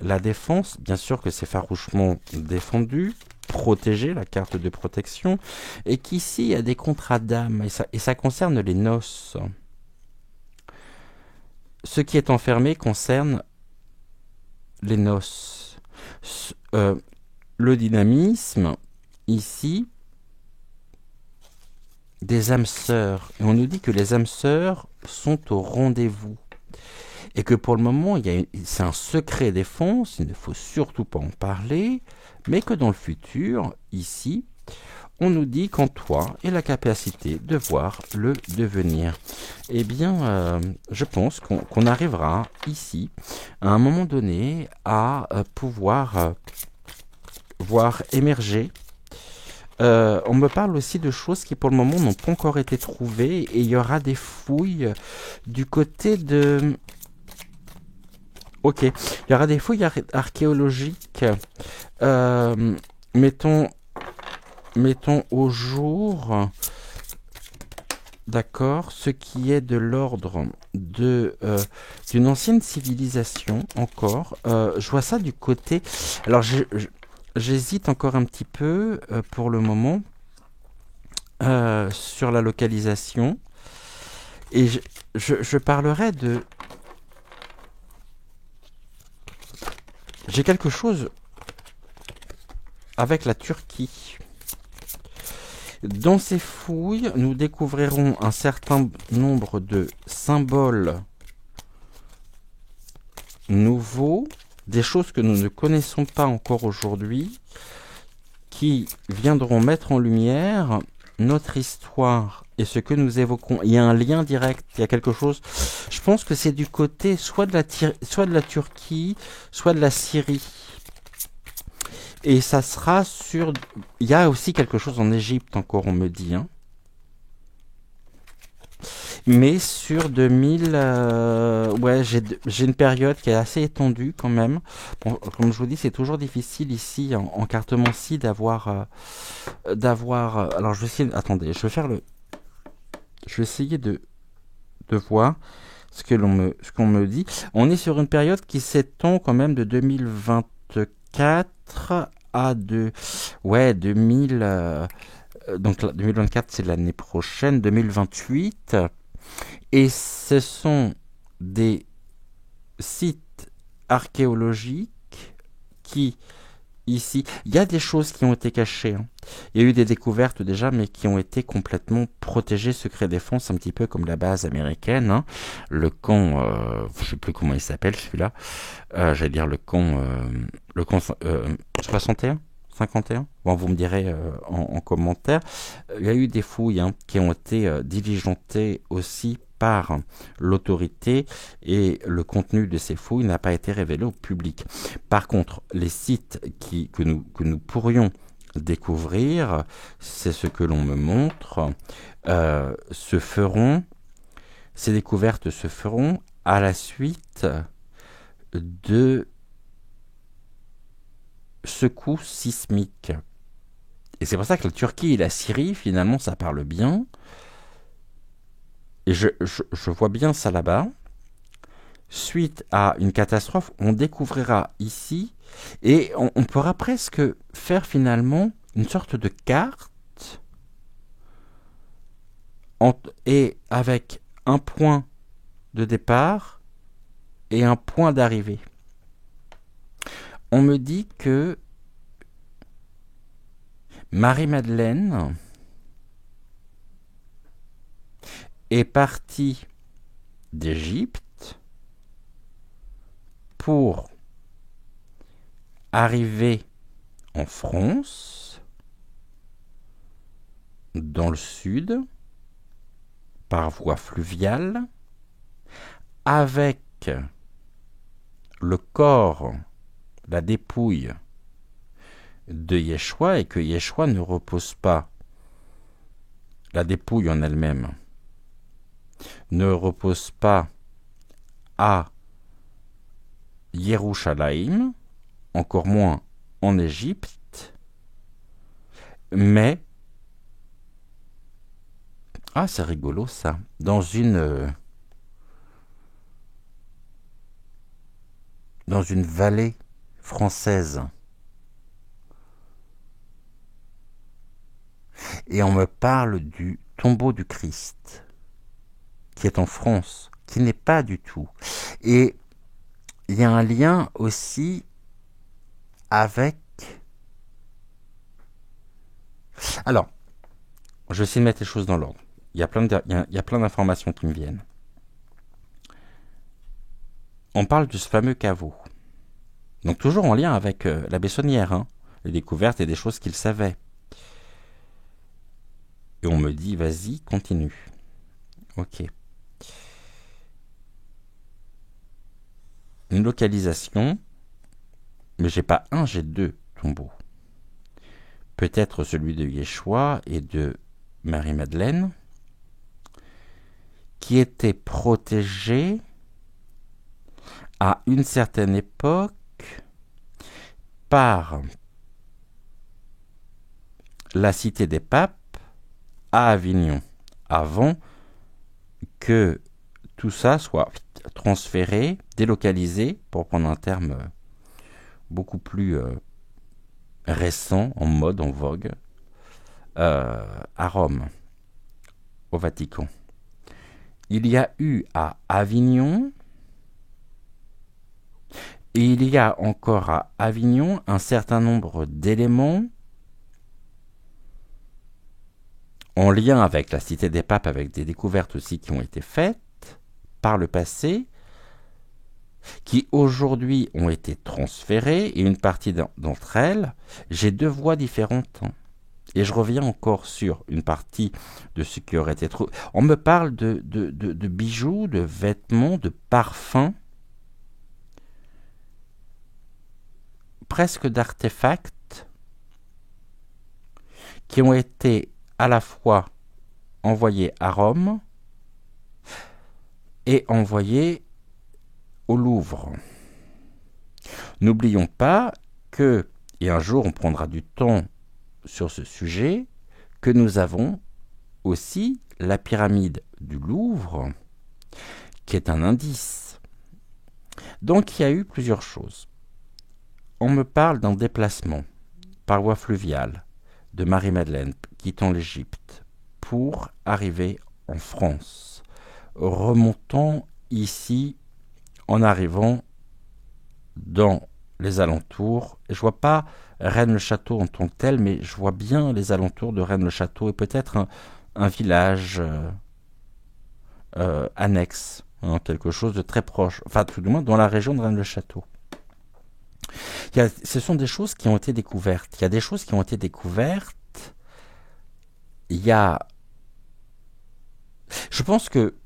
la défense. Bien sûr que c'est farouchement défendu, protégé, la carte de protection, et qu'ici, il y a des contrats d'âme, et ça concerne les noces. Ce qui est enfermé concerne les noces. Le dynamisme, ici, des âmes sœurs. Et on nous dit que les âmes sœurs sont au rendez-vous. Et que pour le moment, c'est un secret défense, il ne faut surtout pas en parler, mais que dans le futur, ici, on nous dit qu'en toi est la capacité de voir le devenir. Eh bien, je pense qu'on arrivera ici, à un moment donné, à pouvoir voir émerger. On me parle aussi de choses qui pour le moment n'ont pas encore été trouvées, et il y aura des fouilles du côté de... Ok, il y aura des fouilles archéologiques. Mettons au jour, d'accord, ce qui est de l'ordre d'une ancienne civilisation encore. Je vois ça du côté... Alors, j'hésite encore un petit peu pour le moment sur la localisation. Et je parlerai de... J'ai quelque chose avec la Turquie. Dans ces fouilles, nous découvrirons un certain nombre de symboles nouveaux, des choses que nous ne connaissons pas encore aujourd'hui, qui viendront mettre en lumière notre histoire et ce que nous évoquons. Il y a un lien direct, il y a quelque chose. Je pense que c'est du côté soit de la Turquie, soit de la Syrie. Et ça sera sur... Il y a aussi quelque chose en Égypte encore, on me dit. Mais sur 2000... ouais, j'ai une période qui est assez étendue quand même. Bon, comme je vous dis, c'est toujours difficile ici, en cartomancie, d'avoir... alors, je vais essayer... Attendez, je vais essayer de voir ce qu'on me dit. On est sur une période qui s'étend quand même de 2024 à 2000... donc 2024, c'est l'année prochaine, 2028. Et ce sont des sites archéologiques qui, ici, il y a des choses qui ont été cachées. Il y a eu des découvertes déjà, mais qui ont été complètement protégées, secret défense, un petit peu comme la base américaine. Le camp, je ne sais plus comment il s'appelle celui-là. J'allais dire le camp 61 51. Bon, vous me direz en commentaire. Il y a eu des fouilles qui ont été diligentées aussi par l'autorité, et le contenu de ces fouilles n'a pas été révélé au public. Par contre, les sites que nous pourrions découvrir, c'est ce que l'on me montre, ces découvertes se feront à la suite de secousses sismiques. Et c'est pour ça que la Turquie et la Syrie, finalement, ça parle bien. Et je vois bien ça là-bas. Suite à une catastrophe, on découvrira ici, et on pourra presque faire finalement une sorte de carte, et avec un point de départ et un point d'arrivée. On me dit que Marie-Madeleine est partie d'Égypte pour arriver en France, dans le sud, par voie fluviale, avec le corps, la dépouille de Yeshua, et que Yeshua ne repose pas, la dépouille en elle-même ne repose pas à Yerushalayim, encore moins en Égypte, Mais, ah c'est rigolo ça, dans une vallée française. Et on me parle du tombeau du Christ, qui est en France, qui n'est pas du tout. Et il y a un lien aussi avec... Alors, je vais essayer de mettre les choses dans l'ordre. Il y a plein d'informations qui me viennent. On parle de ce fameux caveau. Donc toujours en lien avec la Bessonnière, hein, les découvertes et des choses qu'il savait. Et on me dit, vas-y, continue. Ok. Une localisation, mais j'ai pas un, j'ai deux tombeaux. Peut-être celui de Yeshua et de Marie-Madeleine, qui étaient protégés à une certaine époque par la cité des papes à Avignon, avant que tout ça soit transféré, délocalisé, pour prendre un terme beaucoup plus récent, en mode, en vogue, à Rome, au Vatican. Il y a eu à Avignon, et il y a encore à Avignon un certain nombre d'éléments en lien avec la cité des papes, avec des découvertes aussi qui ont été faites par le passé, qui aujourd'hui ont été transférées, et une partie d'entre elles, j'ai deux voies différentes. Et je reviens encore sur une partie de ce qui aurait été trouvé. On me parle de bijoux, de vêtements, de parfums, presque d'artefacts, qui ont été à la fois envoyés à Rome et envoyés au Louvre. N'oublions pas que, et un jour on prendra du temps sur ce sujet, que nous avons aussi la pyramide du Louvre, qui est un indice. Donc il y a eu plusieurs choses. On me parle d'un déplacement par voie fluviale de Marie-Madeleine quittant l'Égypte pour arriver en France, remontant ici en arrivant dans les alentours. Et je vois pas Rennes-le-Château en tant que tel, mais je vois bien les alentours de Rennes-le-Château et peut-être un village annexe, hein, quelque chose de très proche, enfin tout du moins dans la région de Rennes-le-Château. Ce sont des choses qui ont été découvertes. Il y a des choses qui ont été découvertes. Il y a... Je pense que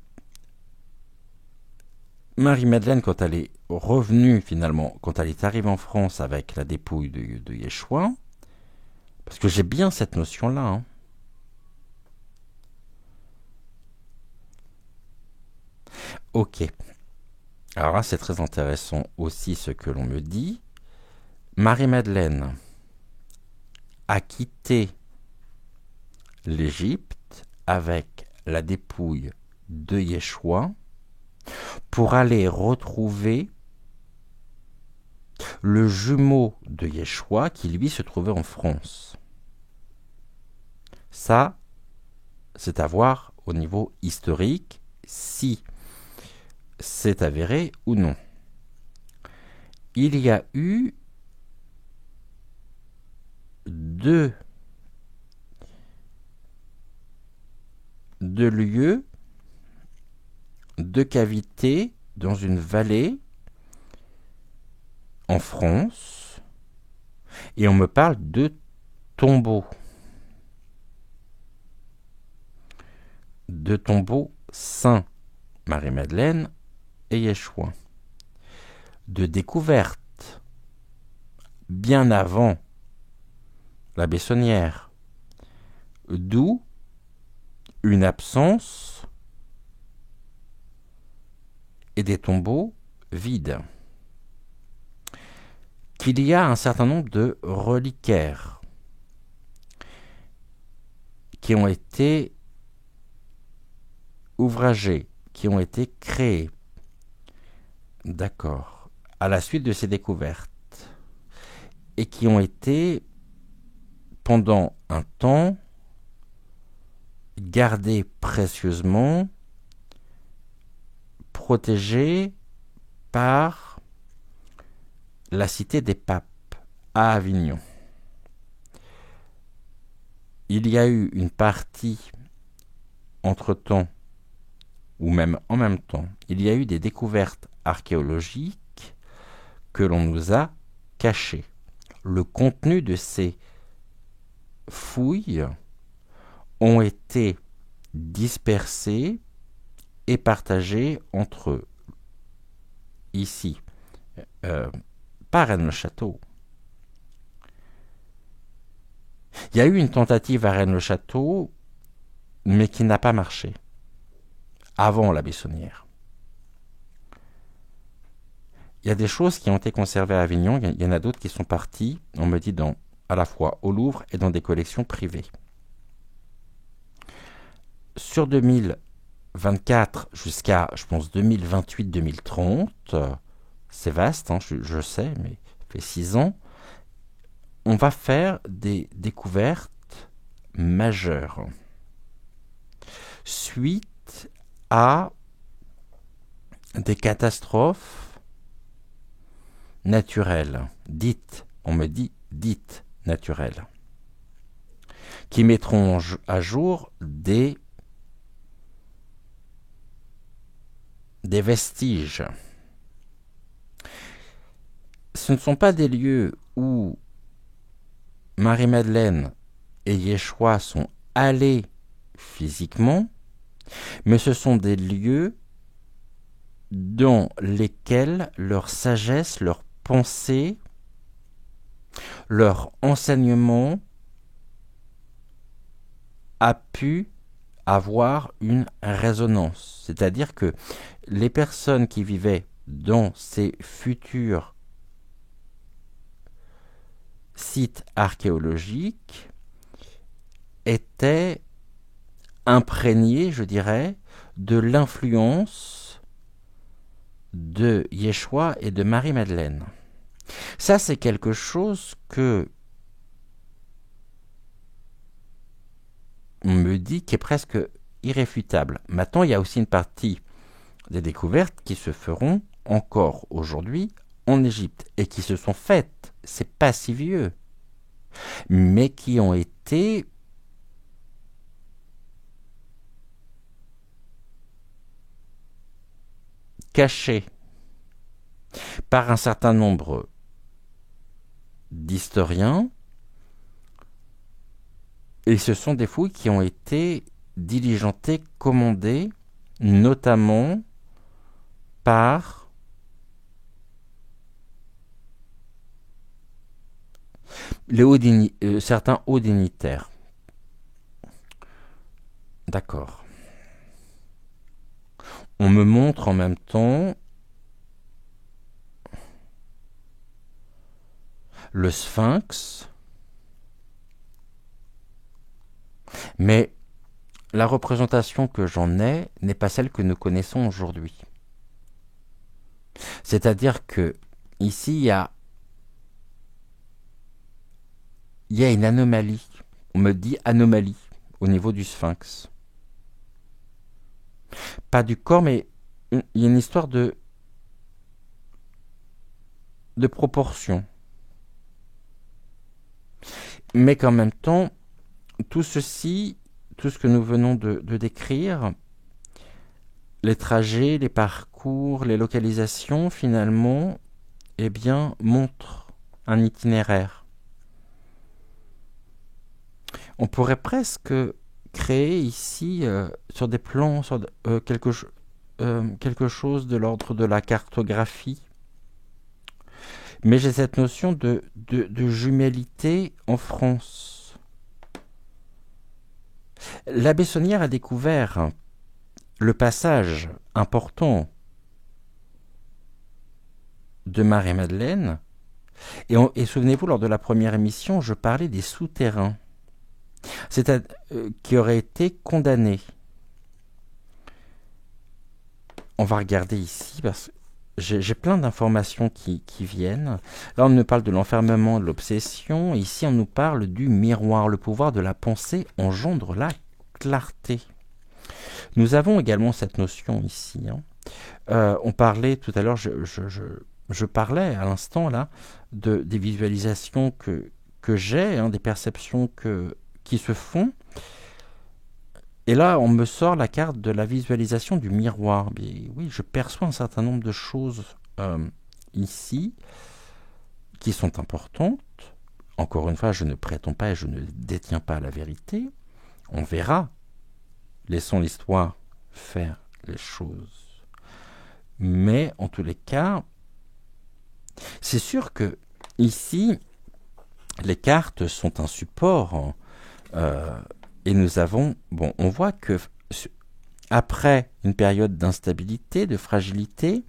Marie-Madeleine, quand elle est revenue finalement, quand elle est arrivée en France avec la dépouille de Yeshua, parce que j'ai bien cette notion-là, hein. Ok. Alors là, c'est très intéressant aussi ce que l'on me dit. Marie-Madeleine a quitté l'Égypte avec la dépouille de Yeshua pour aller retrouver le jumeau de Yeshua qui lui se trouvait en France. Ça, c'est à voir au niveau historique si c'est avéré ou non. Il y a eu deux lieux, deux cavités dans une vallée en France, et on me parle de tombeaux. De tombeaux saints, Marie-Madeleine et Yeshua. De découvertes bien avant la Bessonnière, d'où une absence et des tombeaux vides. Qu'il y a un certain nombre de reliquaires. qui ont été ouvragés, qui ont été créés. D'accord. À la suite de ces découvertes. Et qui ont été, pendant un temps, gardés précieusement, protégés par la cité des papes à Avignon. Il y a eu une partie, entre-temps, ou même en même temps, il y a eu des découvertes archéologiques que l'on nous a cachées. Le contenu de ces fouilles ont été dispersés et partagés entre ici, pas Rennes-le-Château. Il y a eu une tentative à Rennes-le-Château, mais qui n'a pas marché, avant la Bessonnière. Il y a des choses qui ont été conservées à Avignon, il y en a d'autres qui sont parties, on me dit, à la fois au Louvre et dans des collections privées. Sur 2024 jusqu'à, je pense, 2028-2030, c'est vaste, hein, je sais, mais ça fait 6 ans, on va faire des découvertes majeures suite à des catastrophes naturelles, on me dit dites naturelles, qui mettront à jour des vestiges. Ce ne sont pas des lieux où Marie-Madeleine et Yeshua sont allés physiquement, mais ce sont des lieux dans lesquels leur sagesse, leur pensée, leur enseignement a pu avoir une résonance. C'est-à-dire que les personnes qui vivaient dans ces futurs sites archéologiques étaient imprégnés, je dirais, de l'influence de Yeshua et de Marie-Madeleine. Ça, c'est quelque chose que on me dit qui est presque irréfutable. Maintenant, il y a aussi une partie des découvertes qui se feront encore aujourd'hui en Égypte et qui se sont faites, c'est pas si vieux, mais qui ont été cachées par un certain nombre d'historiens, et ce sont des fouilles qui ont été diligentées, commandées, notamment par certains hauts dignitaires. D'accord. On me montre en même temps le Sphinx, mais la représentation que j'en ai n'est pas celle que nous connaissons aujourd'hui. C'est-à-dire que ici, il y a une anomalie. On me dit anomalie au niveau du Sphinx. Pas du corps, mais il y a une histoire de proportion. Mais qu'en même temps, tout ceci, tout ce que nous venons de décrire, les trajets, les parcours, les localisations, finalement, eh bien, montrent un itinéraire. On pourrait presque créer ici, sur des plans, quelque chose de l'ordre de la cartographie. Mais j'ai cette notion de jumellité en France. La Bessonnière a découvert le passage important de Marie-Madeleine. Et souvenez-vous, lors de la première émission, je parlais des souterrains. qui aurait été condamné. On va regarder ici, parce que j'ai plein d'informations qui viennent. Là, on nous parle de l'enfermement, de l'obsession. Ici, on nous parle du miroir. Le pouvoir de la pensée engendre la clarté. Nous avons également cette notion ici. On parlait tout à l'heure, je parlais à l'instant là, des visualisations que j'ai, des perceptions qui se font. Et là, on me sort la carte de la visualisation du miroir. Mais oui, je perçois un certain nombre de choses ici qui sont importantes. Encore une fois, je ne prétends pas et je ne détiens pas la vérité. On verra. Laissons l'histoire faire les choses. Mais en tous les cas, c'est sûr que ici, les cartes sont un support. Et nous avons, on voit que après une période d'instabilité, de fragilité,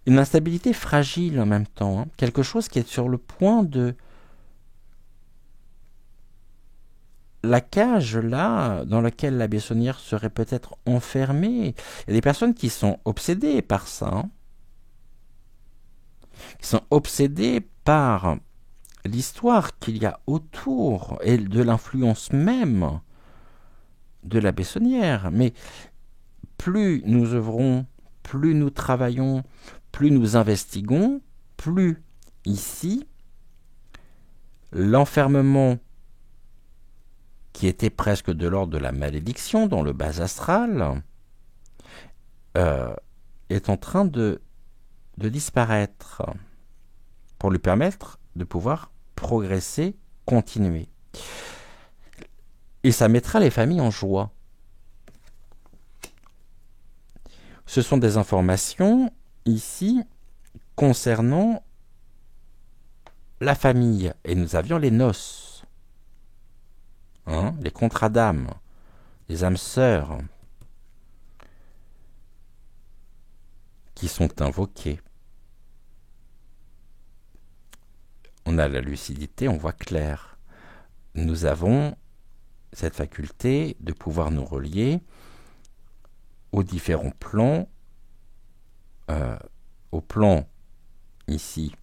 une instabilité fragile en même temps, quelque chose qui est sur le point de... La cage là, dans laquelle la Bessonnière serait peut-être enfermée, il y a des personnes qui sont obsédées par ça, qui sont obsédées par l'histoire qu'il y a autour et de l'influence même de la Bessonnière. Mais plus nous œuvrons, plus nous travaillons, plus nous investiguons, plus ici, l'enfermement qui était presque de l'ordre de la malédiction dans le bas astral est en train de disparaître pour lui permettre de pouvoir progresser, continuer. Et ça mettra les familles en joie. Ce sont des informations ici concernant la famille. Et nous avions les noces, les contrats d'âme, les âmes sœurs qui sont invoquées. On a la lucidité, on voit clair. Nous avons cette faculté de pouvoir nous relier aux différents plans, au plan ici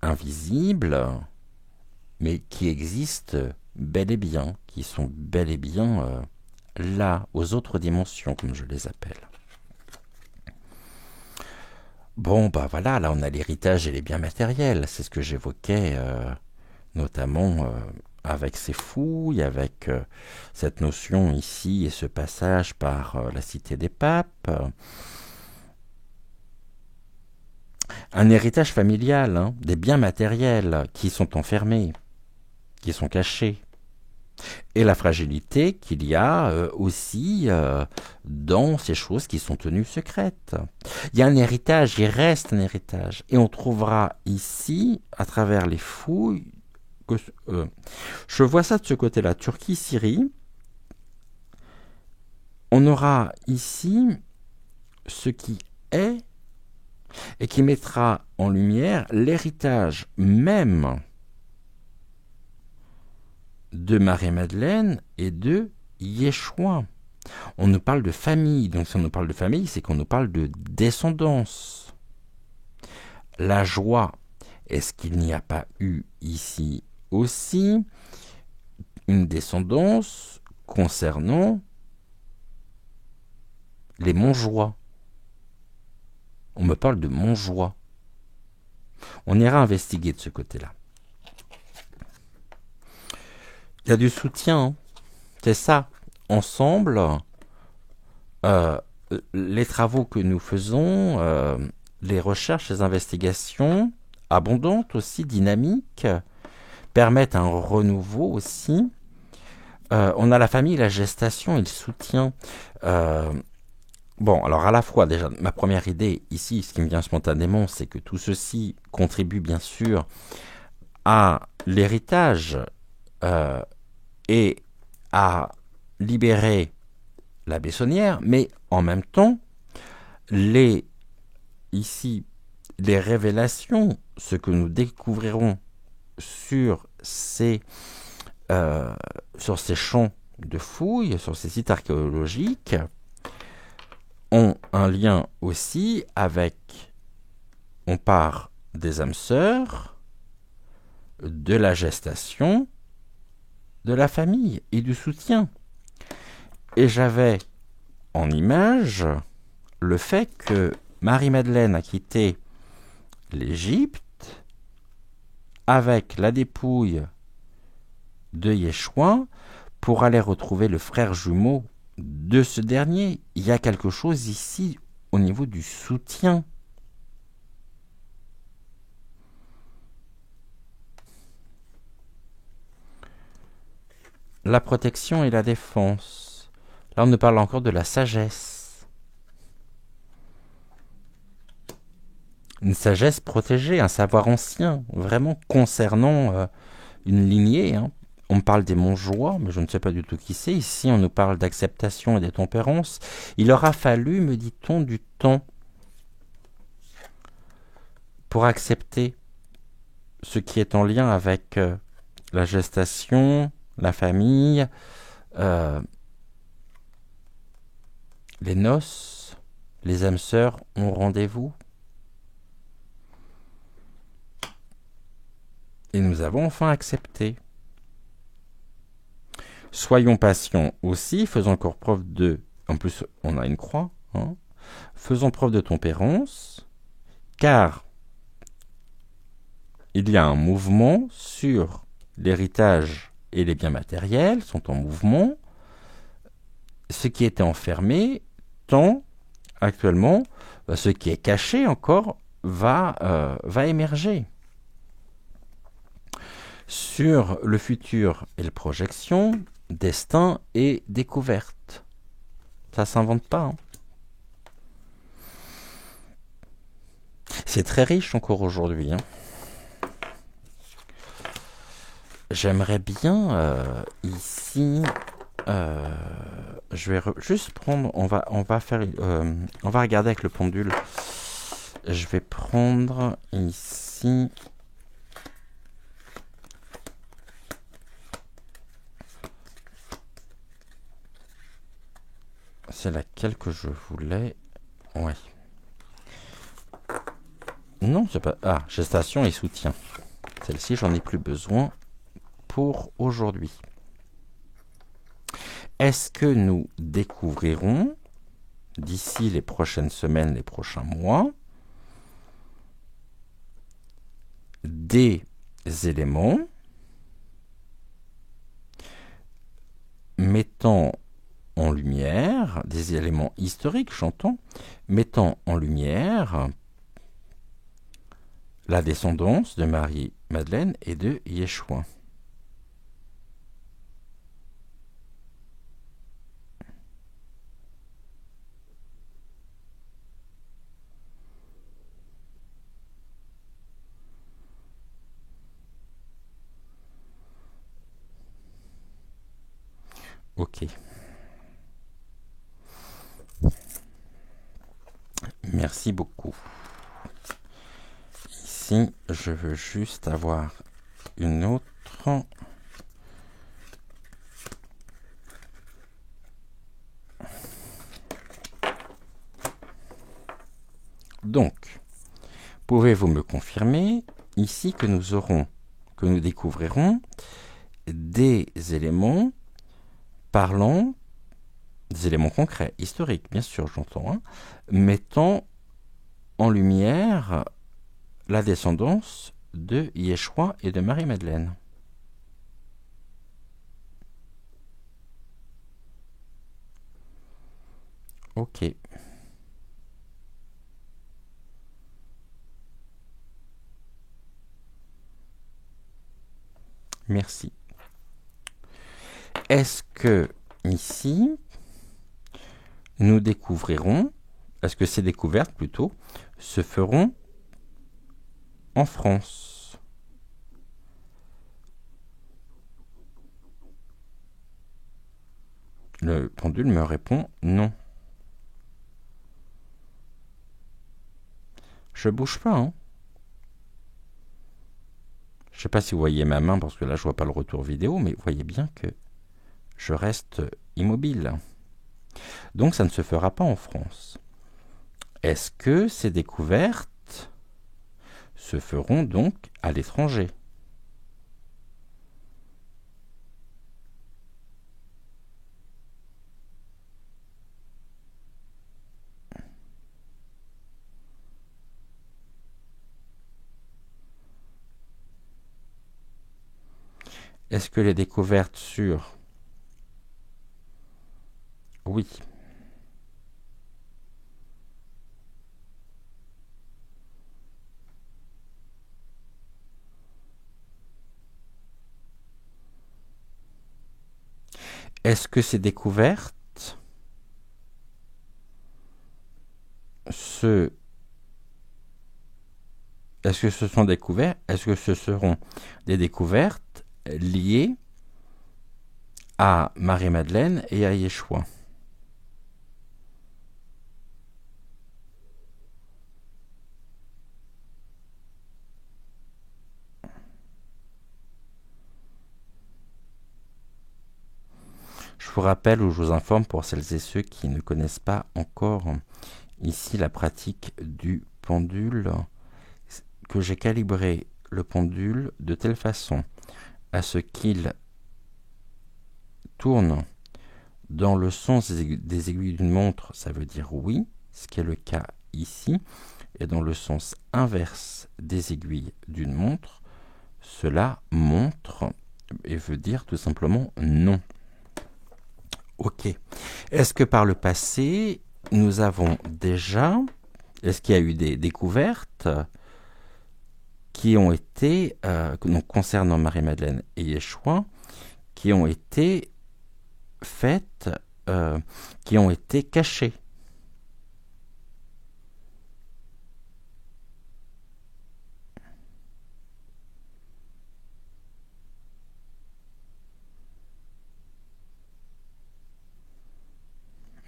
invisible, mais qui existent bel et bien, qui sont bel et bien là, aux autres dimensions, comme je les appelle. Bon, voilà, là on a l'héritage et les biens matériels, c'est ce que j'évoquais notamment avec ces fouilles, avec cette notion ici et ce passage par la cité des papes. Un héritage familial, des biens matériels qui sont enfermés, qui sont cachés. Et la fragilité qu'il y a aussi dans ces choses qui sont tenues secrètes. Il y a un héritage, il reste un héritage. Et on trouvera ici, à travers les fouilles, que, je vois ça de ce côté-là, Turquie, Syrie. On aura ici ce qui est et qui mettra en lumière l'héritage même de Marie-Madeleine et de Yeshua. On nous parle de famille, donc si on nous parle de famille, c'est qu'on nous parle de descendance. La joie, est-ce qu'il n'y a pas eu ici aussi une descendance concernant les Montjoie? On me parle de Montjoie. On ira investiguer de ce côté-là. Il y a du soutien, c'est ça. Ensemble, les travaux que nous faisons, les recherches, les investigations, abondantes aussi, dynamiques, permettent un renouveau aussi. On a la famille, la gestation et le soutien. Alors à la fois, déjà, ma première idée ici, ce qui me vient spontanément, c'est que tout ceci contribue bien sûr à l'héritage et à libérer la Bessonnière, mais en même temps, les révélations, ce que nous découvrirons sur ces euh, sur ces champs de fouilles, sur ces sites archéologiques, ont un lien aussi avec, on part des âmes sœurs, de la gestation, de la famille et du soutien. Et j'avais en image le fait que Marie-Madeleine a quitté l'Égypte avec la dépouille de Yeshua pour aller retrouver le frère jumeau de ce dernier. Il y a quelque chose ici au niveau du soutien. La protection et la défense. Là, on nous parle encore de la sagesse. Une sagesse protégée, un savoir ancien, vraiment concernant une lignée. On me parle des Montjoie, mais je ne sais pas du tout qui c'est. Ici, on nous parle d'acceptation et de tempérance. Il aura fallu, me dit-on, du temps pour accepter ce qui est en lien avec la gestation, la famille, les noces, les âmes sœurs ont rendez-vous. Et nous avons enfin accepté. Soyons patients aussi, faisons encore preuve de... En plus, on a une croix. Faisons preuve de tempérance, car il y a un mouvement sur l'héritage et les biens matériels sont en mouvement. Ce qui était enfermé tend actuellement, ce qui est caché encore, va émerger. Sur le futur et la projection, destin et découverte. Ça s'invente pas. C'est très riche encore aujourd'hui. J'aimerais bien ici, je vais juste prendre, on va regarder avec le pendule. Je vais prendre ici. C'est laquelle que je voulais. Ouais. Non, c'est pas. Ah, gestation et soutien. Celle-ci, j'en ai plus besoin pour aujourd'hui. Est-ce que nous découvrirons, d'ici les prochaines semaines, les prochains mois, des éléments mettant en lumière, des éléments historiques, j'entends, mettant en lumière la descendance de Marie-Madeleine et de Yeshua. Ok. Merci beaucoup. Ici, je veux juste avoir une autre. Donc, pouvez-vous me confirmer ici que nous découvrirons des éléments parlant, des éléments concrets, historiques, bien sûr, j'entends, mettant en lumière la descendance de Yeshua et de Marie-Madeleine. Ok. Merci. Est-ce que ici, nous découvrirons, est-ce que ces découvertes plutôt, se feront en France? Le pendule me répond non. Je bouge pas, Je ne sais pas si vous voyez ma main, parce que là, je ne vois pas le retour vidéo, mais vous voyez bien que je reste immobile. Donc, ça ne se fera pas en France. Est-ce que ces découvertes se feront donc à l'étranger ? Est-ce que les découvertes sur... Oui. Est-ce que ces découvertes Est-ce que ce sont Est-ce que ce seront des découvertes liées à Marie-Madeleine et à Yeshua ? Je vous rappelle ou je vous informe pour celles et ceux qui ne connaissent pas encore ici la pratique du pendule, que j'ai calibré le pendule de telle façon à ce qu'il tourne dans le sens des aiguilles d'une montre, ça veut dire oui, ce qui est le cas ici, et dans le sens inverse des aiguilles d'une montre, cela montre et veut dire tout simplement non. Ok. Est-ce que par le passé, nous avons déjà, est-ce qu'il y a eu des découvertes qui ont été, donc concernant Marie-Madeleine et Yeshua, qui ont été faites, qui ont été cachées ?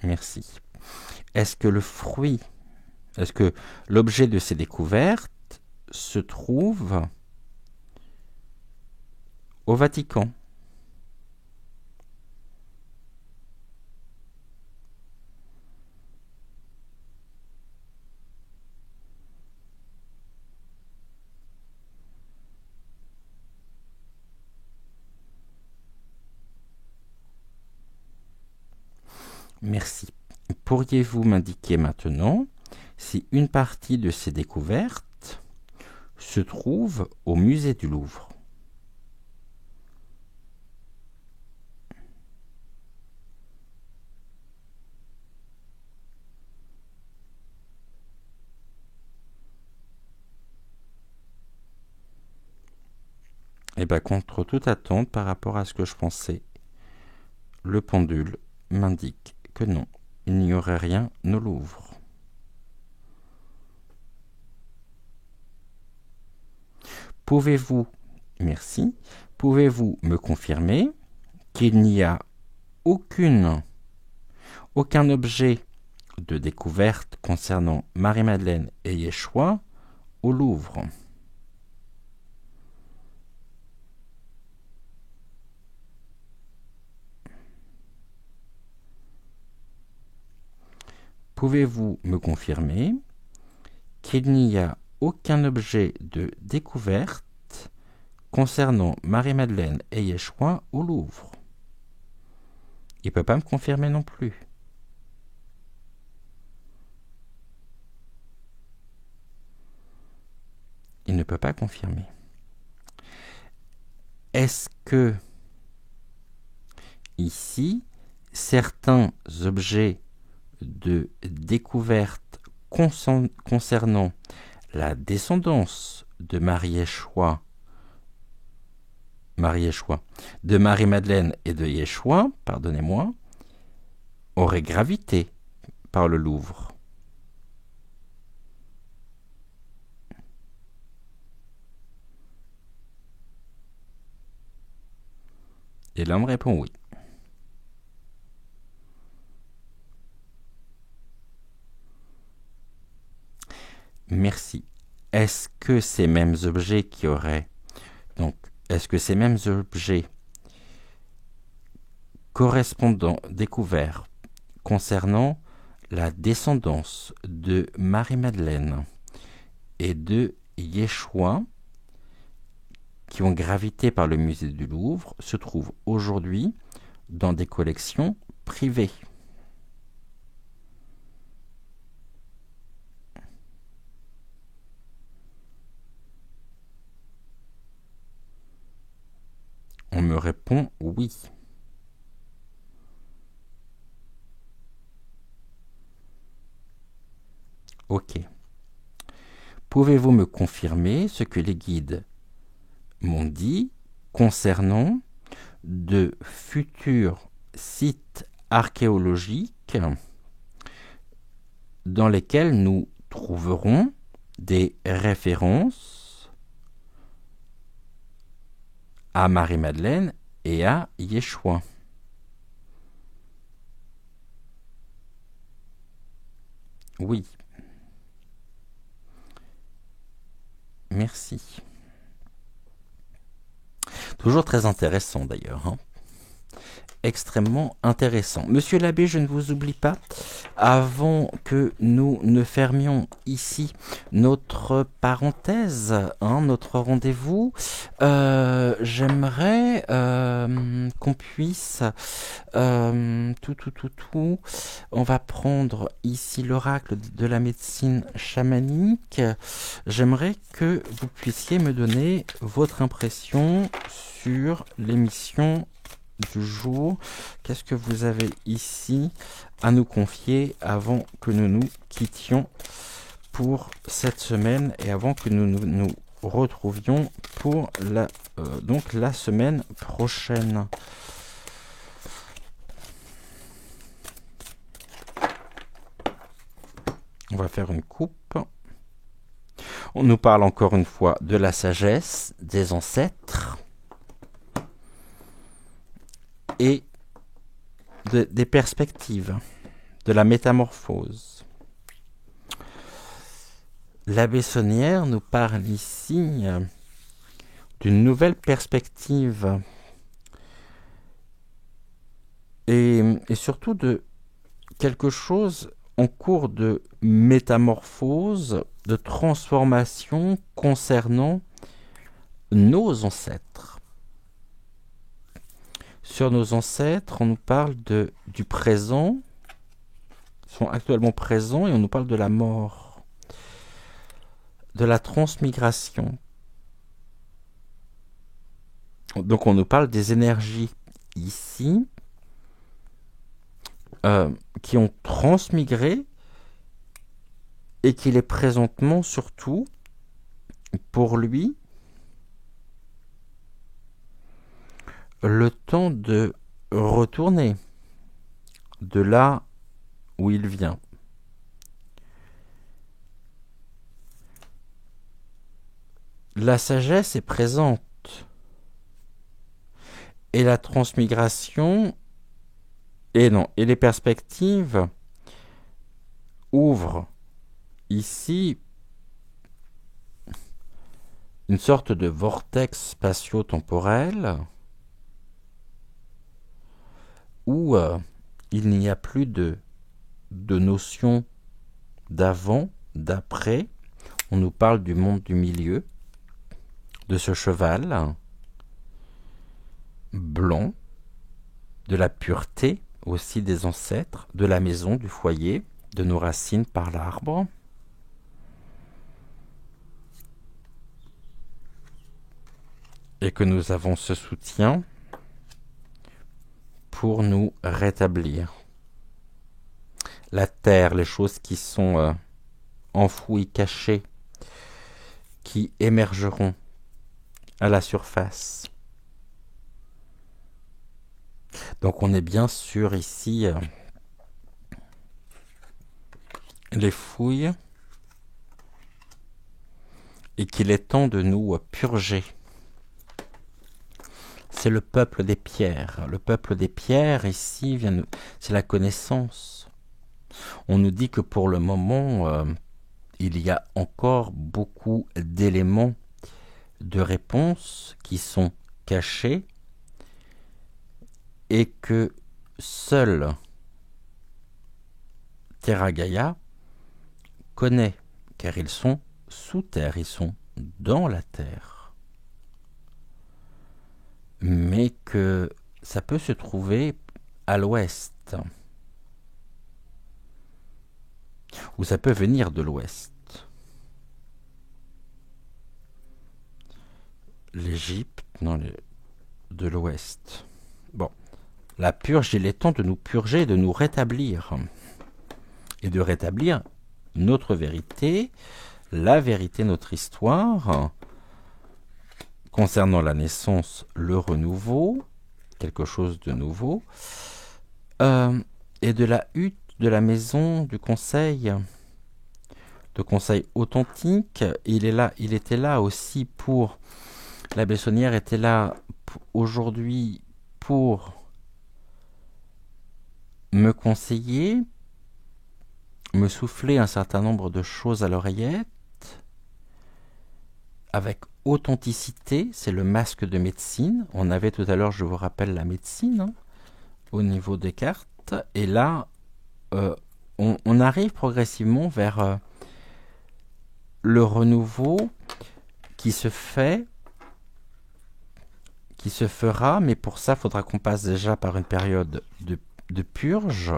Merci. Est-ce que est-ce que l'objet de ces découvertes se trouve au Vatican ? Merci. Pourriez-vous m'indiquer maintenant si une partie de ces découvertes se trouve au musée du Louvre ? Eh bien, contre toute attente par rapport à ce que je pensais, le pendule m'indique que non, il n'y aurait rien au Louvre. Merci, pouvez-vous me confirmer qu'il n'y a aucun objet de découverte concernant Marie-Madeleine et Yeshua au Louvre ? Pouvez-vous me confirmer qu'il n'y a aucun objet de découverte concernant Marie-Madeleine et Yeshua au Louvre ? Il ne peut pas me confirmer non plus. Il ne peut pas confirmer. Est-ce que ici, certains objets de découverte concernant la descendance de Marie-Yeshua, de Marie-Madeleine et de Yeshua, pardonnez-moi, auraient gravité par le Louvre ? Et là, on me répond oui. Merci. Est-ce que ces mêmes objets qui auraient Donc, est-ce que ces mêmes objets correspondants découverts concernant la descendance de Marie-Madeleine et de Yeshua qui ont gravité par le musée du Louvre se trouvent aujourd'hui dans des collections privées? On me répond oui. Ok. Pouvez-vous me confirmer ce que les guides m'ont dit concernant de futurs sites archéologiques dans lesquels nous trouverons des références à Marie-Madeleine et à Yeshua? Oui. Merci. Toujours très intéressant d'ailleurs, hein. Extrêmement intéressant. Monsieur l'abbé, je ne vous oublie pas. Avant que nous ne fermions ici notre parenthèse, hein, notre rendez-vous, j'aimerais qu'on puisse on va prendre ici l'oracle de la médecine chamanique. J'aimerais que vous puissiez me donner votre impression sur l'émission du jour. Qu'est-ce que vous avez ici à nous confier avant que nous nous quittions pour cette semaine et avant que nous nous retrouvions pour donc la semaine prochaine? On va faire une coupe. On nous parle encore une fois de la sagesse des ancêtres et des perspectives, de la métamorphose. L'abbé Saunière nous parle ici d'une nouvelle perspective et surtout de quelque chose en cours de métamorphose, de transformation concernant nos ancêtres. Sur nos ancêtres, on nous parle du présent, ils sont actuellement présents, et on nous parle de la mort, de la transmigration. Donc on nous parle des énergies ici, qui ont transmigré et qu'il est présentement surtout pour lui le temps de retourner de là où il vient. La sagesse est présente et la transmigration et les perspectives ouvrent ici une sorte de vortex spatio-temporel où il n'y a plus de notion d'avant, d'après. On nous parle du monde du milieu, de ce cheval blanc, de la pureté aussi des ancêtres, de la maison, du foyer, de nos racines par l'arbre. Et que nous avons ce soutien pour nous rétablir. La terre, les choses qui sont enfouies, cachées, qui émergeront à la surface. Donc on est bien sûr ici les fouilles et qu'il est temps de nous purger. C'est le peuple des pierres. Le peuple des pierres ici, c'est la connaissance. On nous dit que pour le moment, il y a encore beaucoup d'éléments de réponses qui sont cachées et que seul Terra Gaia connaît, car ils sont sous terre, ils sont dans la terre. Mais que ça peut se trouver à l'ouest, ou ça peut venir de l'ouest. L'Égypte, non, de l'ouest. Bon, la purge, il est temps de nous purger, de nous rétablir. Et de rétablir notre vérité, la vérité de notre histoire, concernant la naissance, le renouveau, quelque chose de nouveau, et de la hutte, de la maison, du conseil, de conseil authentique. Il était là aussi pour... L'abbé Saunière était là aujourd'hui pour me conseiller, me souffler un certain nombre de choses à l'oreillette, avec authenticité. C'est le masque de médecine. On avait tout à l'heure, je vous rappelle, la médecine, au niveau des cartes. Et là, on arrive progressivement vers le renouveau qui se fait, qui se fera, mais pour ça, il faudra qu'on passe déjà par une période de purge.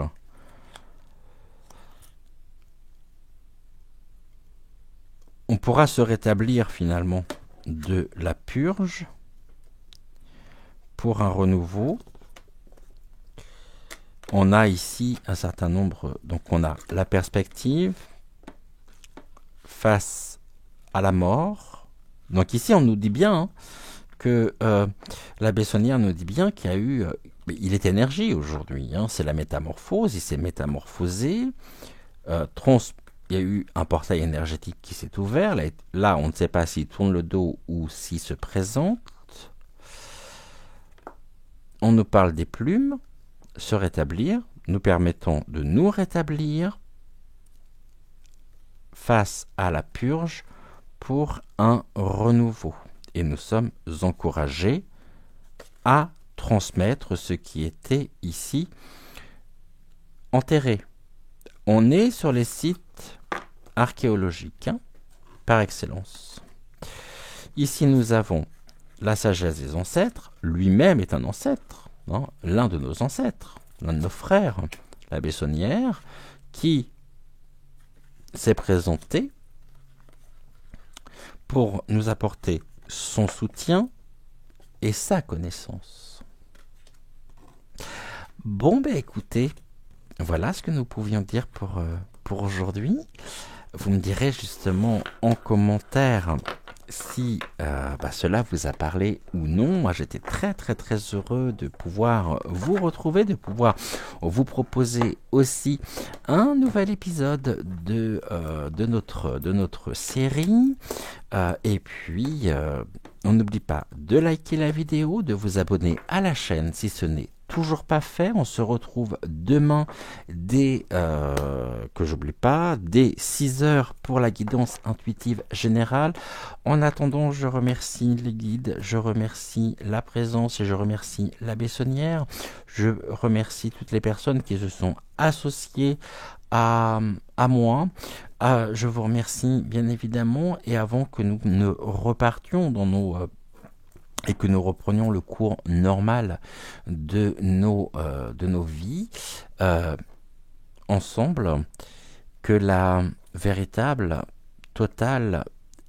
On pourra se rétablir finalement de la purge pour un renouveau. On a ici un certain nombre, donc on a la perspective face à la mort. Donc ici on nous dit bien que l'abbé Saunière nous dit bien qu'il y a eu, il est énergie aujourd'hui, c'est la métamorphose, il s'est métamorphosé, il y a eu un portail énergétique qui s'est ouvert, là on ne sait pas s'il tourne le dos ou s'il se présente. On nous parle des plumes, se rétablir, nous permettant de nous rétablir face à la purge pour un renouveau. Et nous sommes encouragés à transmettre ce qui était ici enterré. On est sur les sites archéologiques, par excellence. Ici, nous avons la sagesse des ancêtres. Lui-même est un ancêtre, l'un de nos ancêtres, l'un de nos frères, l'abbé Saunière, qui s'est présenté pour nous apporter son soutien et sa connaissance. Bon, écoutez, voilà ce que nous pouvions dire pour aujourd'hui. Vous me direz justement en commentaire si cela vous a parlé ou non. Moi, j'étais très très très heureux de pouvoir vous retrouver, de pouvoir vous proposer aussi un nouvel épisode de notre série. Et puis, on n'oublie pas de liker la vidéo, de vous abonner à la chaîne si ce n'est toujours pas fait. On se retrouve demain dès 6 heures pour la guidance intuitive générale. En attendant, je remercie les guides, je remercie la présence et je remercie l'abbé Saunière. Je remercie toutes les personnes qui se sont associées à moi. Je vous remercie bien évidemment, et avant que nous ne repartions dans nos et que nous reprenions le cours normal de nos vies ensemble, que la véritable, totale,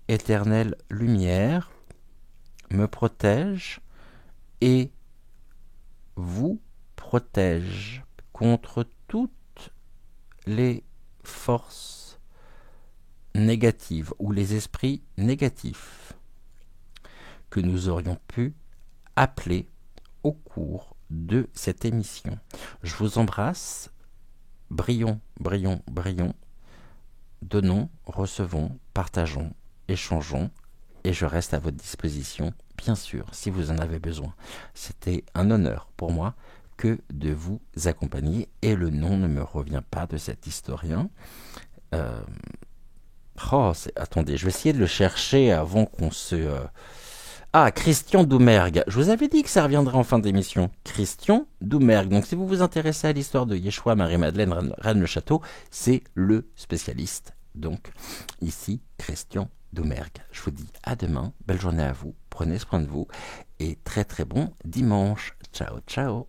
éternelle lumière me protège et vous protège contre toutes les forces négatives ou les esprits négatifs que nous aurions pu appeler au cours de cette émission. Je vous embrasse. Brillons, brillons, brillons. Donnons, recevons, partageons, échangeons. Et je reste à votre disposition, bien sûr, si vous en avez besoin. C'était un honneur pour moi que de vous accompagner. Et le nom ne me revient pas de cet historien. Attendez, je vais essayer de le chercher avant qu'on se... Ah, Christian Doumergue. Je vous avais dit que ça reviendrait en fin d'émission. Christian Doumergue. Donc si vous vous intéressez à l'histoire de Yeshua, Marie-Madeleine, Rennes-le-Château, c'est le spécialiste. Donc ici, Christian Doumergue. Je vous dis à demain. Belle journée à vous. Prenez soin de vous. Et très très bon dimanche. Ciao, ciao.